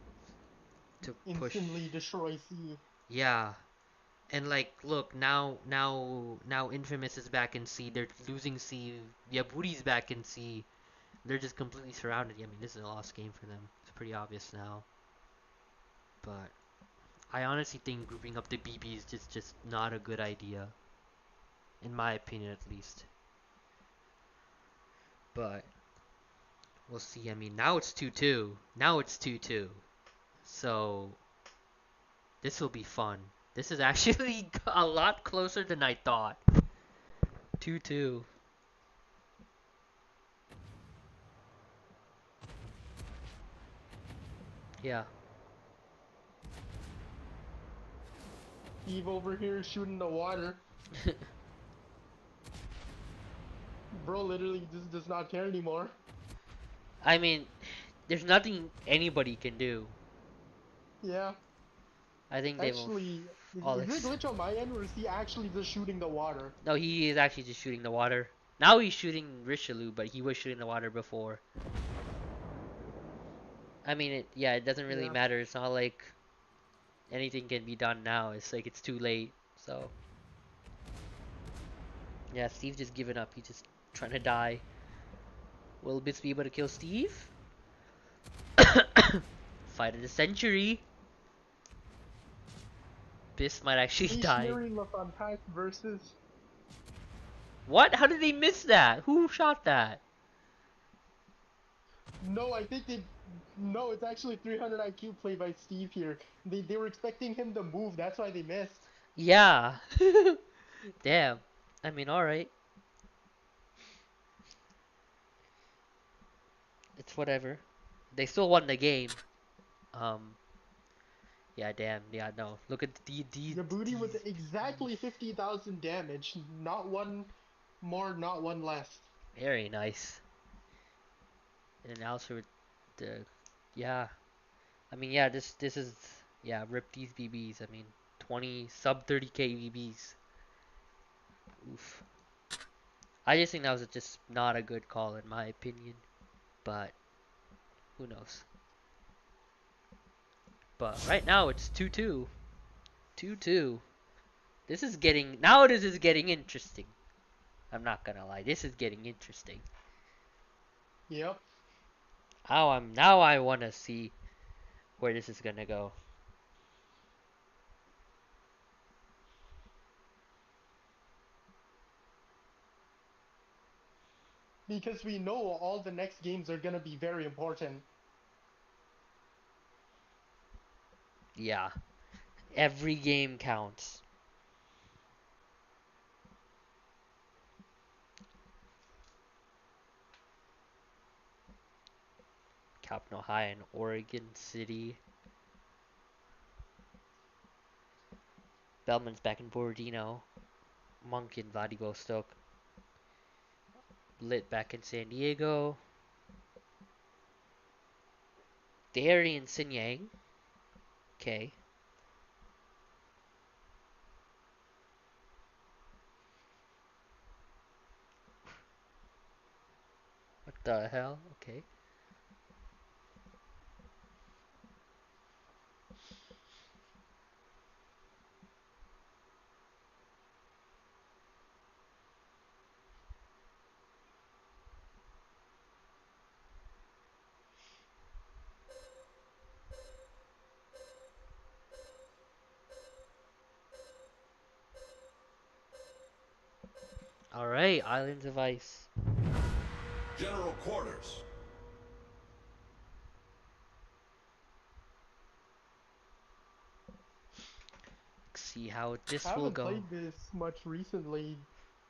to push. instantly destroy C. Yeah, and like look now Infamous is back in C. They're losing C. Yaburi's back in C. They're just completely surrounded. I mean, this is a lost game for them. It's pretty obvious now. But I honestly think grouping up the BB is just not a good idea, in my opinion at least. But we'll see. I mean, now it's 2-2. Now it's 2-2. So this will be fun. This is actually a lot closer than I thought. 2-2. Yeah. Steve over here shooting the water. Bro literally just does not care anymore. I mean, there's nothing anybody can do. Yeah. I think they will Actually, all is it a glitch on my end or is he actually just shooting the water? No, he is actually just shooting the water. Now he's shooting Richelieu, but he was shooting the water before. I mean, it doesn't really Yeah. matter. It's not like anything can be done now. It's like it's too late. So yeah, Steve's just giving up. He's just trying to die. Will Bits be able to kill Steve? Fight of the century. Biss might actually die. Stationary left unpacked versus. What? How did they miss that? Who shot that? No, I think they. No, it's actually 300 IQ play by Steve here. They were expecting him to move, that's why they missed. Yeah. Damn. I mean, alright. It's whatever. They still won the game. Um. Yeah, damn. Yeah, no. Look at The booty with exactly 50,000 damage. Not one more, not one less. Very nice. And then also with the, yeah. I mean, yeah. This is, yeah. Rip these BBs. I mean, 20 sub 30k BBs. Oof. I just think that was just not a good call in my opinion. But Who knows? But right now it's 2-2. 2-2. This is getting interesting. I'm not gonna lie. This is getting interesting. Yep. Now I wanna see where this is gonna go. Because we know all the next games are gonna be very important. Yeah. Every game counts. Capitol High in Oregon City. Bellman's back in Borodino. Monk in Vladivostok. Lit back in San Diego. Derry in Sinyang. Okay. What the hell? Okay. Alright, Islands of Ice. General quarters. Let's see how I this will haven't go. played this much recently.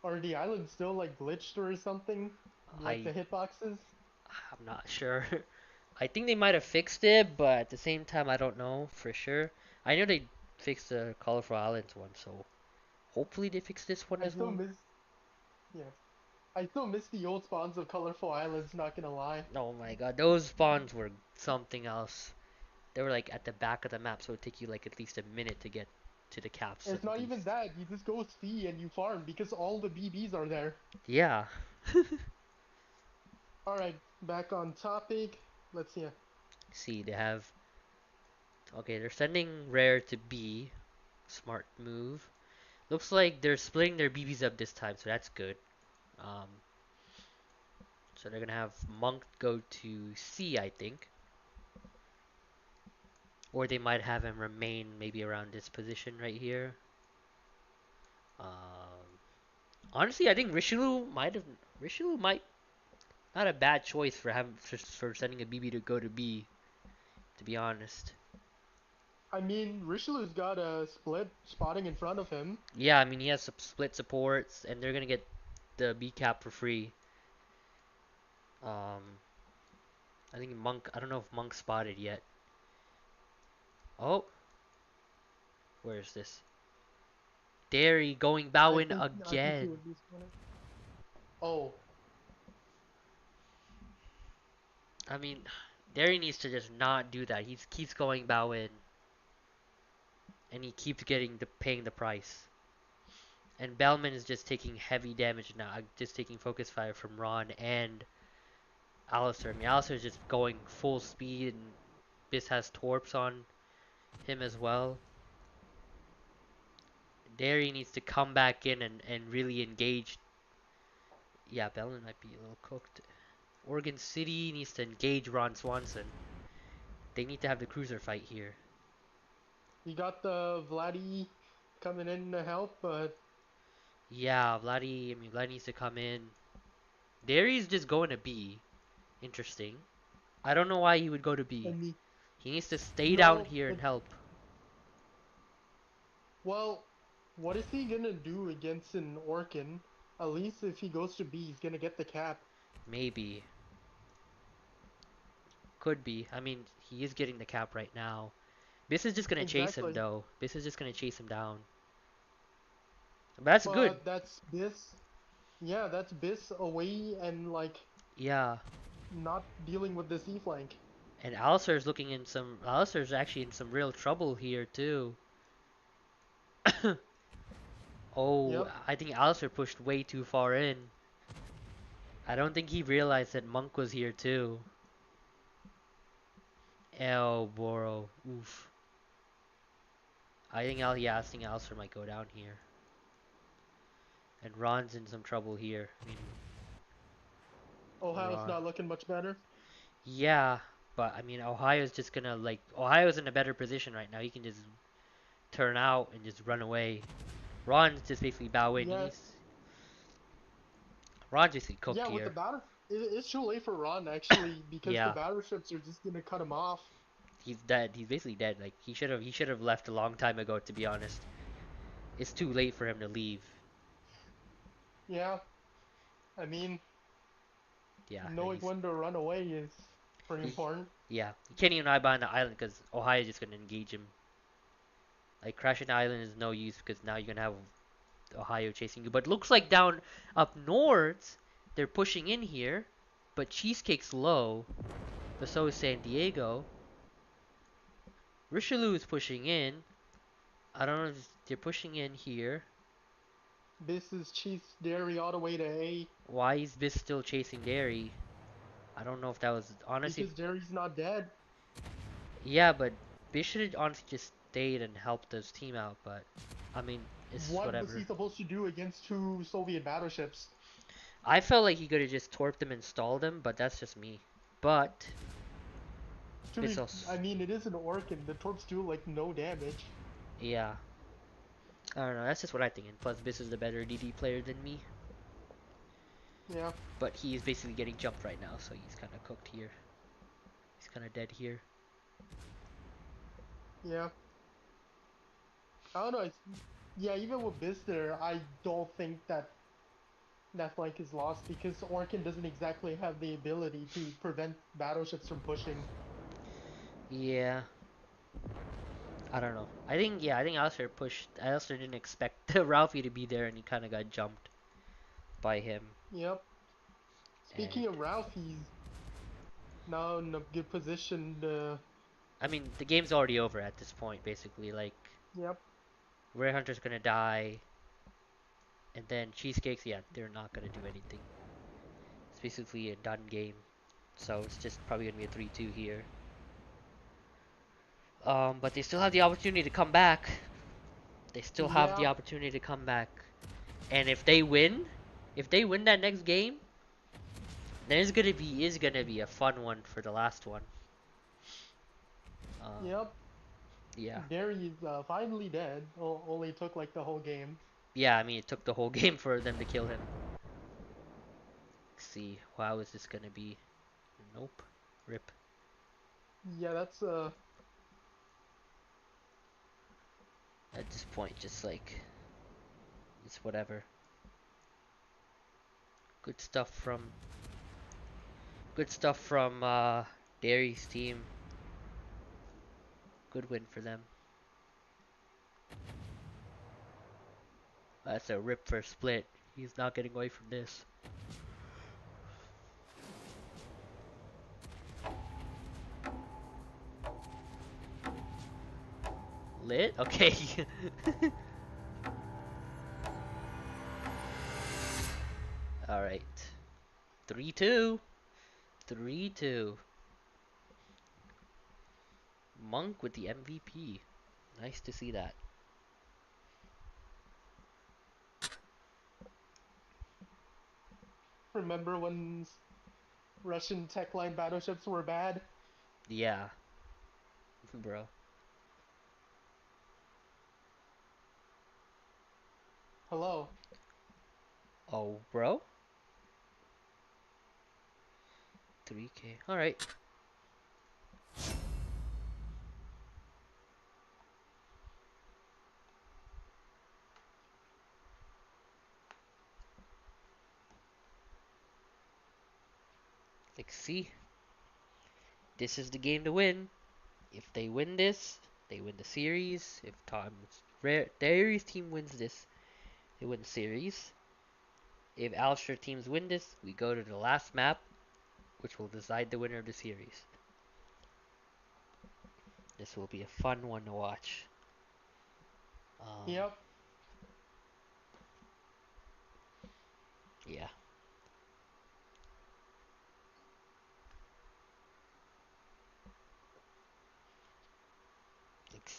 Are the islands still like glitched or something? Like the hitboxes? I'm not sure. I think they might have fixed it, but at the same time, I don't know for sure. I know they fixed the Colorful Islands one, so hopefully they fix this one I as still well. miss, yeah. I still miss the old spawns of Colorful Islands, not gonna lie. Oh my god, those spawns were something else. They were like at the back of the map, so it would take you like at least a minute to get to the caps It's at not even least. that, you just go see and you farm because all the BBs are there. Yeah. Alright, back on topic. Let's see. See, they have. Okay, they're sending Rare to B. Smart move. Looks like they're splitting their BBs up this time, so that's good. Um, so they're gonna have Monk go to C, I think. Or they might have him remain maybe around this position right here. Honestly, I think Richelieu might not a bad choice for for sending a BB to go to B. To be honest. I mean, Richelieu's got a split spotting in front of him. Yeah, I mean he has some split supports, and they're gonna get the B cap for free. Um, I think Monk. I don't know if Monk spotted yet. Oh, where is this? Derry going Bowen I think he again. would be spotting. Oh, I mean, Derry needs to just not do that. He keeps going Bowen, and he keeps paying the price. And Bellman is just taking heavy damage now. Just taking focus fire from Ron and Alistair. I mean, Alistair's just going full speed, and Biss has torps on him as well. Derry needs to come back in and really engage. Yeah, Bellman might be a little cooked. Oregon City needs to engage Ron Swanson. They need to have the cruiser fight here. you got the Vladdy coming in to help, but Yeah, Vladdy needs to come in. Derry's just going to B. Interesting. I don't know why he would go to I B. mean, He needs to stay down no, here and it, help. well, what is he gonna do against an Orkin? At least if he goes to B, he's gonna get the cap. Maybe. Could be. I mean, he is getting the cap right now. Biss is just gonna chase him Exactly. though. Biss is just gonna chase him down. But that's good. But that's Biss. Yeah, that's Biss away and like Yeah. not dealing with the C flank. And Alistair's actually in some real trouble here too. Oh, Yep. I think Alistair pushed way too far in. I don't think he realized that Monk was here too. El Boro. Oof. I think Alistair might go down here. And Ron's in some trouble here. I mean, Ohio's Ron. not looking much better. Yeah, but I mean, Ohio's just gonna like Ohio's in a better position right now. He can just turn out and just run away. Ron's just basically bow in. Yeah, Ron's basically cooked yeah. With the here. batter, it's too late for Ron actually because the Yeah, battleships are just gonna cut him off. he's dead. He's basically dead. Like he should have left a long time ago. To be honest, it's too late for him to leave. Yeah, I mean, Yeah, knowing when to run away is pretty he important. yeah he can't even hide behind the island because Ohio's just gonna engage him. Like crashing the island is no use because now you're gonna have Ohio chasing you. But looks like down up north, they're pushing in here. But Cheesecake's low, but so is San Diego. Richelieu is pushing in. I don't know if they're pushing in here. This is Chiefs Dairy all the way to A Why is Bis still chasing Derry? I don't know if that was honestly. because Dairy's not dead. Yeah, but Bis should have honestly just stayed and helped his team out. But I mean, it's just What was whatever. he supposed to do against two Soviet battleships? I felt like he could have just torped them and stalled them, but that's just me. But To Bis be, also, I mean, it is an orc and the torps do like no damage. yeah. I don't know. That's just what I think. And plus, Bis is the better DD player than me. Yeah, But he is basically getting jumped right now, so he's kind of cooked here. He's kind of dead here. yeah. I don't know. Yeah, even with Biz there, I don't think that flank is lost because Orkin doesn't exactly have the ability to prevent battleships from pushing. Yeah. I don't know. I think Alistair pushed. Alistair didn't expect Ralphie to be there, and he kind of got jumped by him. Yep. And Speaking of Ralph, he's now in a good position to. I mean, the game's already over at this point, basically. Like, Yep. Rare Hunter's gonna die, and then Cheesecakes, yeah, they're not gonna do anything. It's basically a done game, so it's just probably gonna be a 3-2 here. But they still have the opportunity to come back. They still have the Yeah. opportunity to come back, and if they win that next game, then it's gonna be a fun one for the last one. Yep. Yeah. Derry's finally dead. Only took like the whole game. Yeah, I mean, it took the whole game for them to kill him. Let's see, how is this gonna be? Nope. Rip. Yeah, that's At this point, just like, it's whatever. Good stuff from, Derry's team. Good win for them. That's a rip for Split. He's not getting away from this. Lit? Okay. Alright. 3-2. 3-2. Monk with the MVP. Nice to see that. remember when Russian tech line battleships were bad. Yeah. Bro. Hello. Oh, bro? 3K. Alright. Like, see? This is the game to win. If they win this, they win the series. If Dairy's team wins this, they win the series. If Alistair teams win this, we go to the last map, which will decide the winner of the series. This will be a fun one to watch. Yep. Yeah.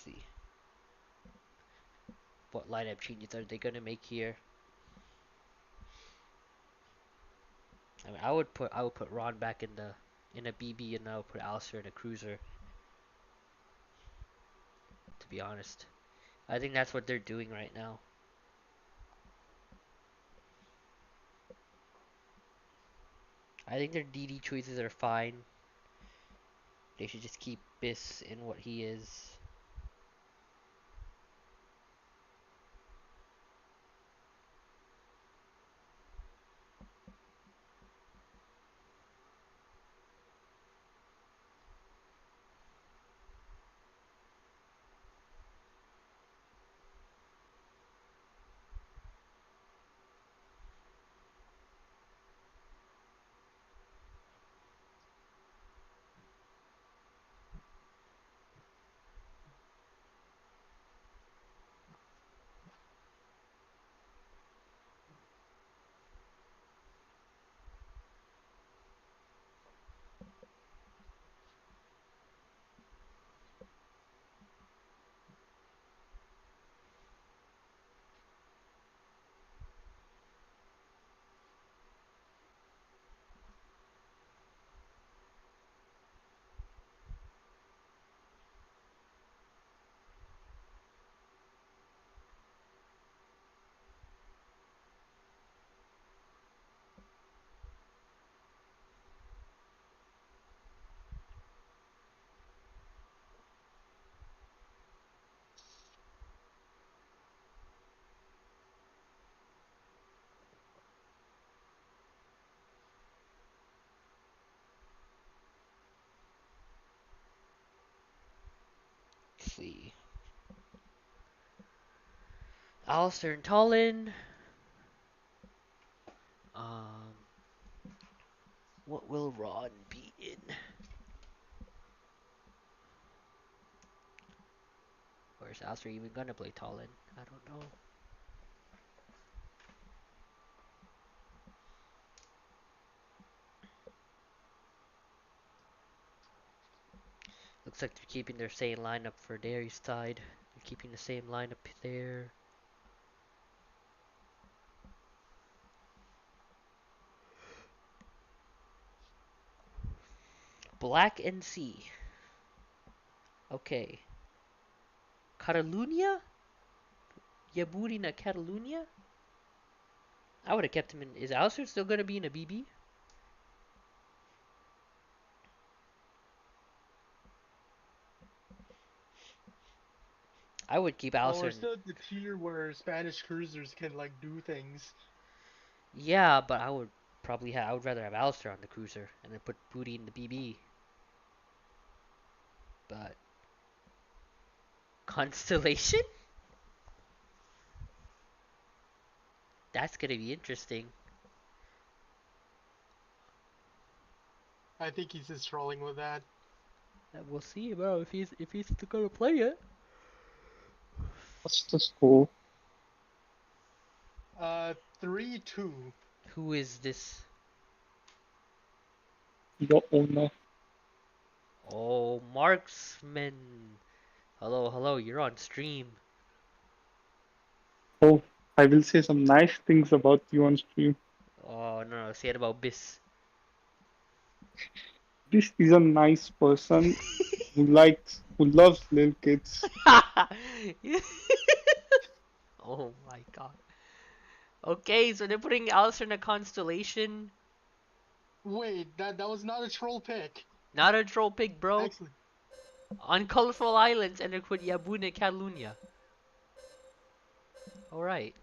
see. What lineup changes are they gonna make here? I mean, I would put Ron back in a BB, and I would put Alistair in a cruiser. To be honest, I think that's what they're doing right now. I think their DD choices are fine. They should just keep Biss in what he is. Let's see. Alistair and Tallinn. Um, what will Ron be in? Or is Alistair even gonna play Tallinn? I don't know. Looks like they're keeping their same lineup for Derry's side. They're keeping the same lineup there. Black and C. Okay. Catalunya? Yaburina Catalunya? I would have kept him in. Is Alistair still gonna be in a BB? I would keep Well, Alistair we're in. still at the tier where Spanish cruisers can like do things. Yeah, but I would probably I would rather have Alistair on the cruiser and then put Booty in the BB. But Constellation? That's gonna be interesting. I think he's just trolling with that. We'll see, bro. If he's gonna play it. What's the score? 3-2. Who is this? Your owner. Oh, Marksman. Hello, hello. You're on stream. Oh, I will say some nice things about you on stream. Oh no, say it about Biss. This is a nice person who loves little kids. Oh my god. Okay, so they're putting Alistair in a constellation. Wait, that was not a troll pick. Not a troll pick, bro. Excellent. On colorful islands, and they put Yabune Catalunya. Alright.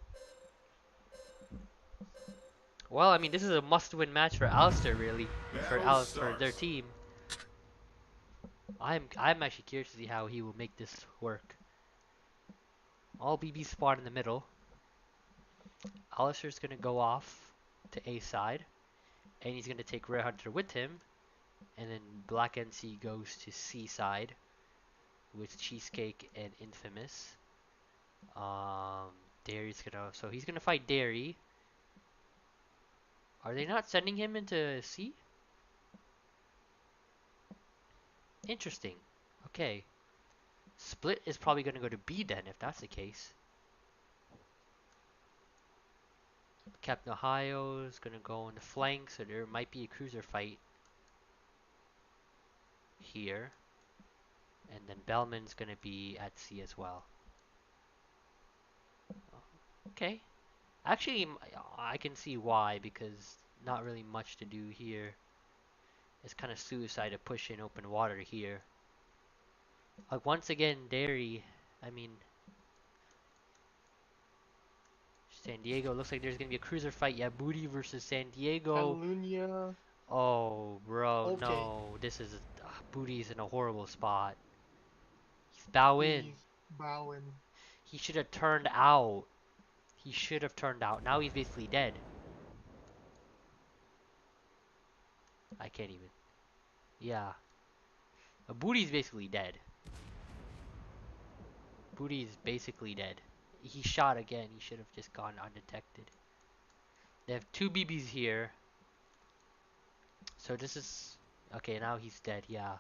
Well, I mean, this is a must-win match for Alistair, really. For their team. I'm actually curious to see how he will make this work. All BB spawn in the middle. Alistair's gonna go off to A side, and he's gonna take Rare Hunter with him, and then Black NC goes to C side with Cheesecake and Infamous. Derry's gonna so he's gonna fight Derry. Are they not sending him into C? Interesting. Okay. Split is probably going to go to B then, if that's the case. Captain Ohio is going to go on the flank, so there might be a cruiser fight here. And then Bellman's going to be at C as well. Okay. Actually, I can see why, because not really much to do here. It's kind of suicide to push in open water here. Once again, Derry, I mean, San Diego, looks like there's going to be a cruiser fight. Yeah, Booty versus San Diego. Catalunya. Oh, bro, Okay. no. This is, Booty's in a horrible spot. He's bow in. He's bowing. He should have turned out. He should have turned out. Now he's basically dead. I can't even. Yeah. Booty's basically dead. Booty's basically dead. He shot again. He should have just gone undetected. They have 2 BBs here. So this is... Okay, now he's dead. Yeah.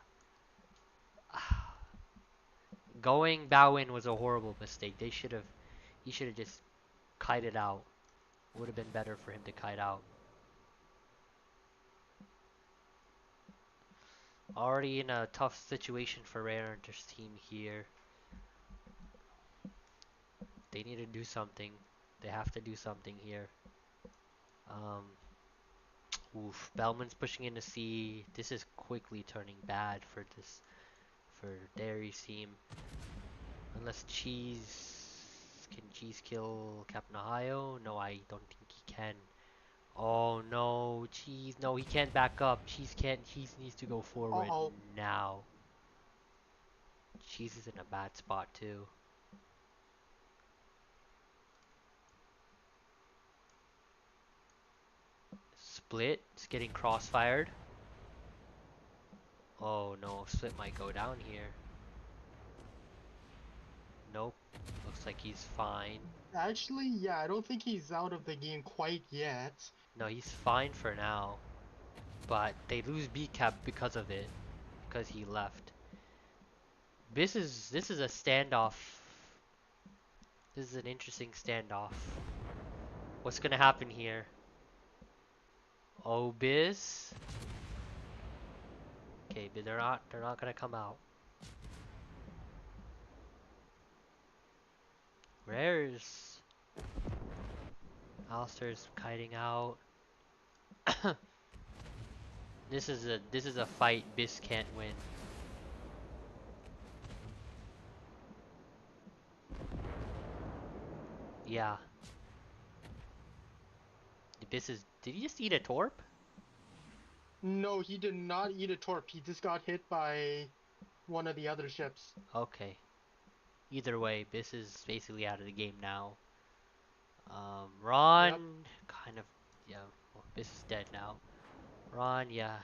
Going bow in was a horrible mistake. They should have... He should have just kited out. Would have been better for him to kite out. Already in a tough situation for Rare Hunter's team here. They need to do something. They have to do something here. Oof. Bellman's pushing into C. This is quickly turning bad for Dairy's team. Unless Can Cheese kill Captain Ohio? No, I don't think he can. Oh no, Cheese. No, he can't back up. Cheese can't. Cheese needs to go forward Uh-oh. now. Cheese is in a bad spot too. Split is getting crossfired. Oh no, Split might go down here. Nope. Looks like he's fine. Actually, yeah, I don't think he's out of the game quite yet. No, he's fine for now. But they lose B cap because of it. Because he left. This is a standoff. This is an interesting standoff. What's gonna happen here? Oh, Biz. Okay, but they're not gonna come out. Rares. Alistair's kiting out. This is a fight Biz can't win. Yeah. Did he just eat a torp? No, he did not eat a torp. He just got hit by one of the other ships. Okay. Either way, Biz is basically out of the game now. Ron, Yep. kind of, yeah, well, Biz is dead now. Ron, yeah,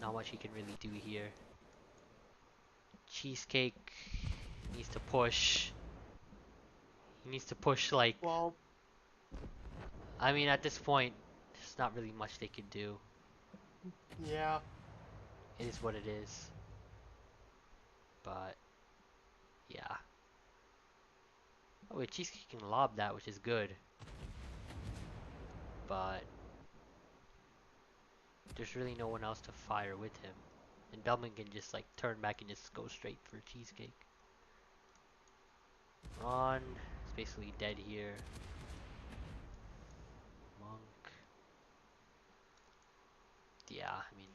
not much he can really do here. Cheesecake needs to push. He needs to push like, Well, I mean, at this point, there's not really much they can do. yeah. It is what it is. But, yeah. Oh wait, Cheesecake can lob that, which is good. But there's really no one else to fire with him. And Bellman can just like turn back and just go straight for Cheesecake. Ron is basically dead here. Monk. Yeah, I mean,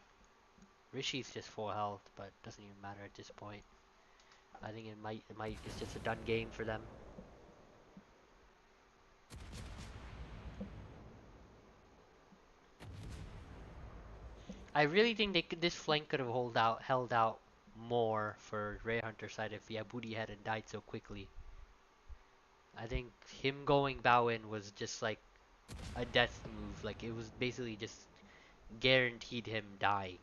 Rishi's just full health, but doesn't even matter at this point. I think it's just a done game for them. I really think this flank could have held out more for Ray Hunter's side if Yabudi hadn't died so quickly. I think him going bow in was just like a death move. Like it was basically just guaranteed him dying.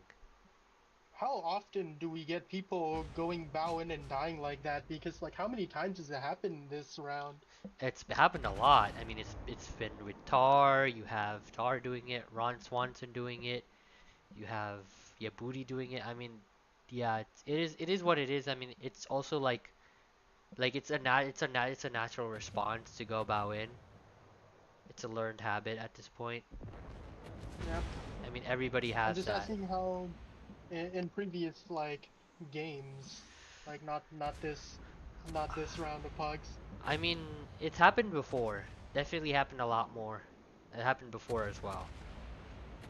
How often do we get people going bow in and dying like that? Because like, how many times has it happened this round? It's happened a lot. I mean, it's been with Tar. You have Tar doing it. Ron Swanson doing it. You have Yabudi doing it. I mean, yeah, it is what it is. I mean, it's also like Like it's a natural response to go bow in. It's a learned habit at this point. Yeah. I mean, everybody I'm has just that. asking how in previous like games, like not this round of pugs. I mean, it's happened before. Definitely happened a lot more. It happened before as well.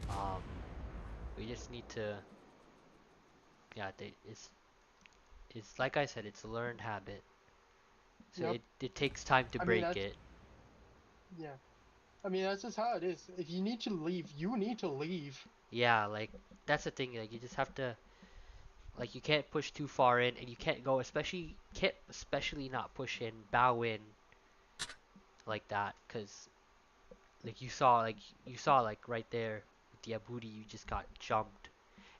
Um, we just need to, yeah, it's like I said, it's a learned habit. So Yep. it takes time to I mean break that's it. yeah. I mean that's just how it is. If you need to leave, you need to leave. Yeah, like that's the thing. Like you just have to, like you can't push too far in, and you can't go, especially not push in, bow in like that, cause like you saw like right there with the Abudi, you just got jumped.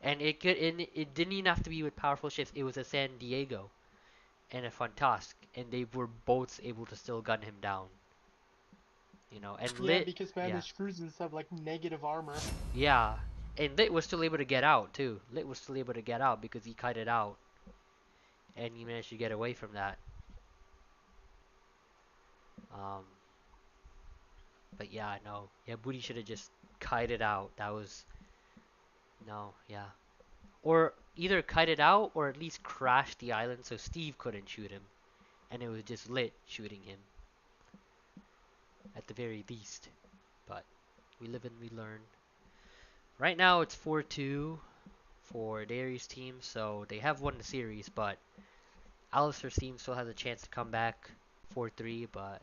And it didn't even have to be with powerful ships. It was a San Diego and a Fantask, and they were both able to still gun him down. And Yeah, Lit, because yeah, Spanish cruisers have like negative armor. yeah, and Lit was still able to get out too. Lit was still able to get out because he kited out, and he managed to get away from that. Um, but yeah, no, yeah, Booty should have just kited out. That was no, yeah, or either kited out or at least crashed the island so Steve couldn't shoot him, and it was just Lit shooting him at the very least. But we live and we learn. Right now it's 4-2 for Darius' team, so they have won the series, but Alistair's team still has a chance to come back 4-3, but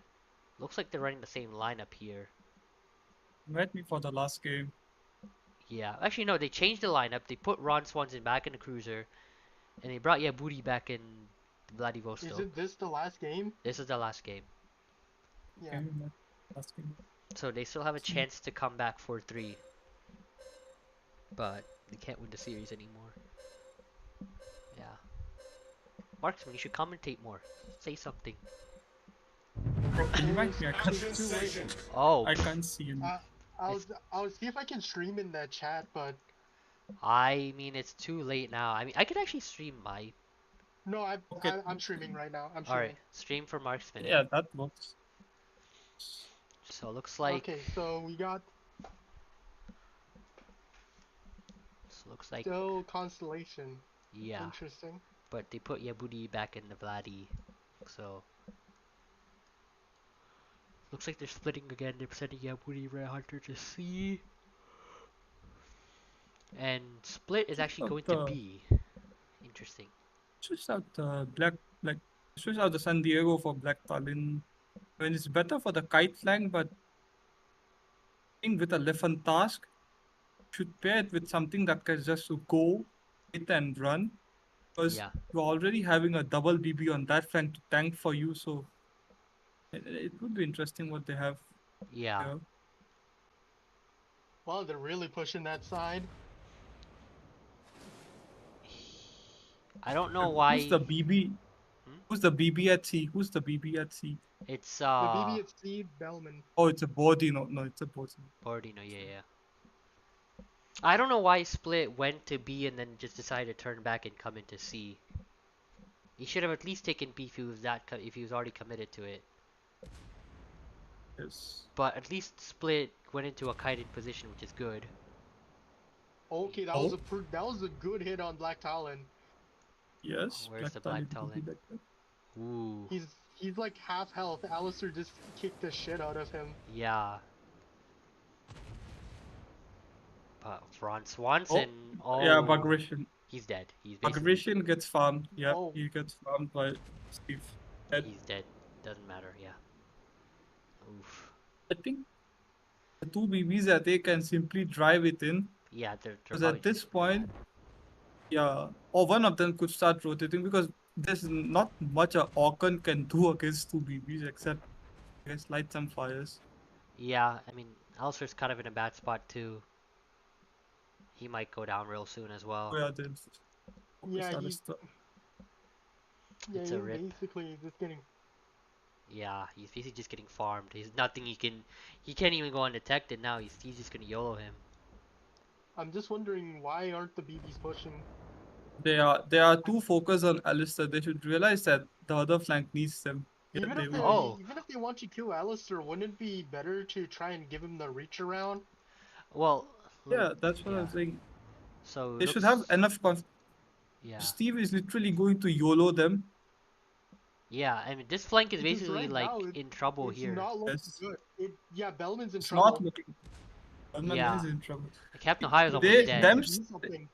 looks like they're running the same lineup here. Met me for the last game. Yeah, actually no, they changed the lineup. They put Ron Swanson back in the cruiser, and they brought Yabudi back in Is Vladivostok. it this the last game? This is the last game, Yeah. Game met last game. so they still have a chance to come back 4-3, but they can't win the series anymore. Yeah. Marksman, you should commentate more. Say something. Invite me. I can't. Action station. Oh, I can't see him. I'll see if I can stream in the chat, but I mean, it's too late now. I mean, I could actually stream my. no, Okay. I'm streaming right now. I'm Alright, streaming. stream for Marksman. Yeah, that works. So looks like. Okay, so we got Looks like. still Constellation. Yeah, Interesting. but they put Yabudi back in the Vladi. So. Looks like they're splitting again. They're sending Yabudi Red Hunter to C. And split is actually going to B. Interesting. Switch out the black, switch out the San Diego for Black Talon. I mean, it's better for the kite flank, but I think with a Leffen task, should pair it with something that can just go, hit and run. Because Yeah. you're already having a double BB on that flank to tank for you, so it would be interesting what they have Yeah. here. Well, they're really pushing that side. I don't know Who's why. the BB? Hmm? Who's the BB at C? Who's the BB at C? It's The BB at C, Bellman. Oh, it's a Bodino. No, it's a Bodino. Bordino, yeah. I don't know why Split went to B and then just decided to turn back and come into C. He should have at least taken B if he was if he was already committed to it. Yes. But at least Split went into a kited position, which is good. Okay, that was a good hit on Black Talon. Yes. Where's the Black Talon? Like that. Ooh, He's like half health. Alistair just kicked the shit out of him. yeah. But Ron Swanson, Yeah, Bagration. he's dead. He's basically Bagration gets farmed. Yeah, Oh. he gets farmed by Steve. And he's dead. Doesn't matter. Yeah. Oof. I think the two BBs that they can simply drive it in. Yeah, they're Because probably at this just gonna do point, yeah, or one of them could start rotating because there's not much a Orkan can do against two BBs except I guess light some fires. that. Yeah, I mean, Alistair's kind of in a bad spot too. He might go down real soon as well. Oh, yeah, then Yeah, start a he's It's a rip. basically just getting. Yeah, he's basically just getting farmed. He's nothing he can't even go undetected now. He's just gonna YOLO him. I'm just wondering why aren't the BBs pushing? They are too focused on Alistair. They should realize that the other flank needs them. Yeah, Even they if will. Oh. they even if they want to kill Alistair, wouldn't it be better to try and give him the reach around? Well, Yeah, that's what I yeah. was saying. So They looks should have enough yeah. Steve is literally going to YOLO them. Yeah, I mean this flank is Because basically right like now in trouble it's here. not looking Yes. good. Yeah, Bellman's in It's trouble. not looking. Bellman Yeah. is in trouble. Captain Ohio's So almost they dead. need Them to do something.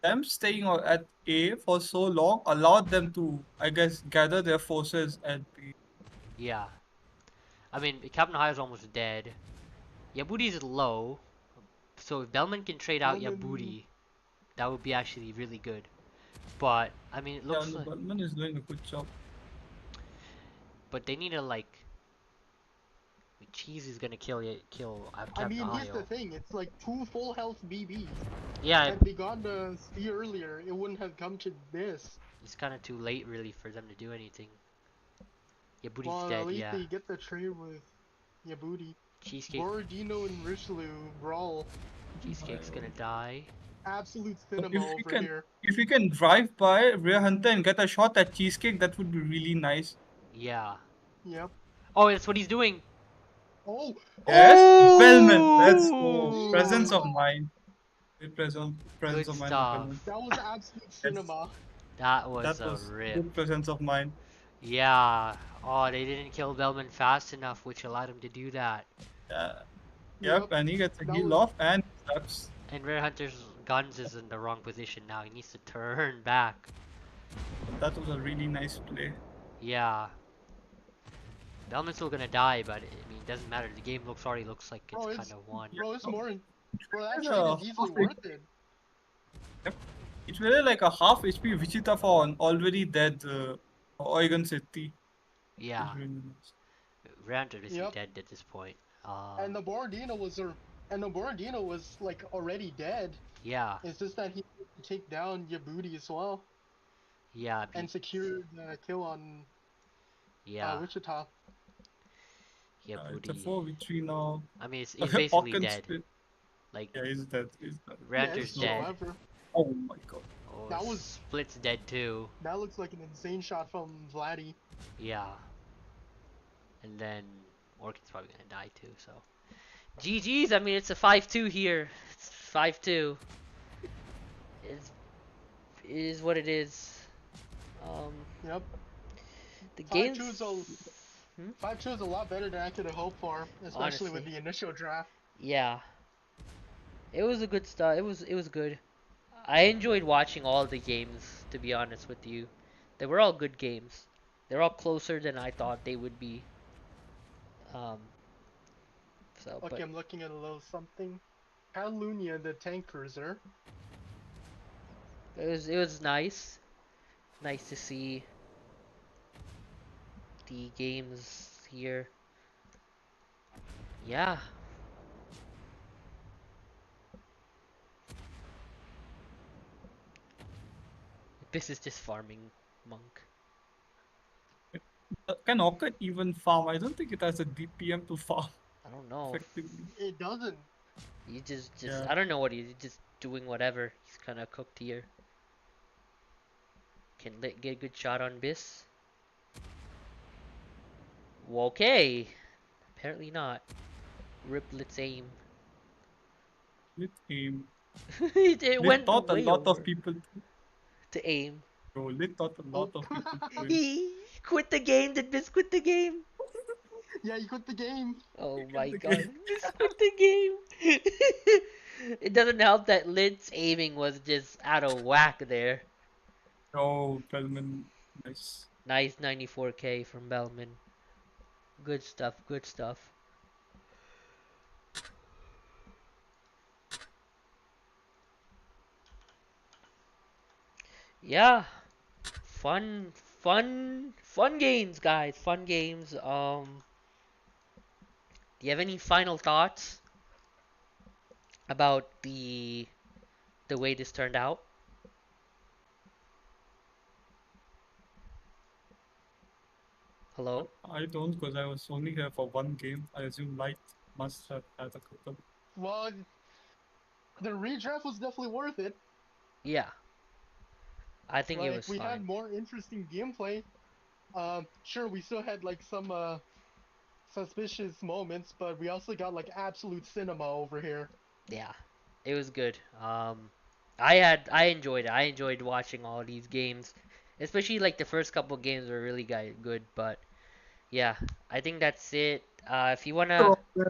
them staying at A for so long allowed them to, I guess, gather their forces at B. Yeah. I mean Captain Ohio's almost dead. Yabuti's low. So if Bellman can trade out Bellman, Yabuti, that would be actually really good. But I mean it Yeah, looks no, like Bellman is doing a good job. but they need to like Cheese is gonna kill I Captain mean, here's the Ohio. thing: it's like 2 full health BBs. Yeah, Had they gone to C earlier, it wouldn't have come to this. it's kind of too late really for them to do anything. Yabuti's Well, dead, at least yeah. they get the trade with Yabuti. Cheesecake Borodino and Richelieu brawl. Cheesecake's gonna die. Absolute cinema over here. If we can drive by Rear Hunter and get a shot at Cheesecake, that would be really nice. Yeah. Yep. Oh, that's what he's doing. Oh, Yes, Oh! Bellman. Let's go. Presence of mind. Presence Good of mind of stuff. Bellman. that was absolute cinema. That was That a was rip. good presence of mind. Yeah. Oh, they didn't kill Bellman fast enough, which allowed him to do that. Yep, and he gets a that heal was- off and slaps. And Rare Hunter's guns is in the wrong position now. He needs to turn back. That was a really nice play. Yeah. Bellman's still gonna die, but I mean, it doesn't matter. The game already looks like it's Bro, kind of won. Bro, it's more. Bro, that It's trade a is easily half worth it. It's really like a half HP Wichita for an already dead Oregon City. Yeah. Really nice. Rare Hunter is Yep. dead at this point. And the Borodino was like already dead. Yeah. It's just that he could take down Yabuti as well Yeah. and secure the kill on Yeah. Wichita. Yeah, It's a Booty. 4v3 now. I mean, he's basically Hawkins dead. split. Like, Yeah, he's dead. He's dead. Ranter's Yes, dead. however, Oh my god. Oh, That was- Split's dead too. that looks like an insane shot from Vladdy. Yeah. And then Orchid's probably gonna die too, so. GG's, I mean, it's a 5-2 here. It's 5-2. It is what it is. Yep. The 5-2 game's... is a 5-2 is a lot better than I could have hoped for, especially with Honestly. the initial draft. Yeah. It was a good start. It was good. I enjoyed watching all the games, to be honest with you. They were all good games. They're all closer than I thought they would be. So, Okay, but I'm looking at a little something. Catalunya, the tank cruiser. it was nice. Nice to see the games here. Yeah. This is just farming monk. Can Orchid even farm? I don't think it has a DPM to farm I don't know. effectively. It doesn't. He just Yeah. I don't know what he's just doing whatever. He's kind of cooked here. Can get a good shot on Biss. Okay. Apparently not. Rip, let's aim. With aim. it They went taught a way lot over of people to aim. bro. They taught a lot of people to aim. He quit the game. Did Biss quit the game? Yeah, you quit the game. Oh quit my the god. game. Biss quit the game. It doesn't help that Lid's aiming was just out of whack there. Oh, Bellman, nice. Nice 94k from Bellman. Good stuff, good stuff. Yeah. Fun games, guys. Fun games. Do you have any final thoughts about the way this turned out? Hello? I don't, because I was only here for one game. I assume Light must have had a couple. Well, the redraft was definitely worth it. Yeah. I think it Like was we had fine. more interesting gameplay. Sure, we still had like some suspicious moments, but we also got like absolute cinema over here. Yeah, it was good. I enjoyed it. I enjoyed watching all these games, especially like the first couple games were really good. But yeah, I think that's it. If you wanna, So,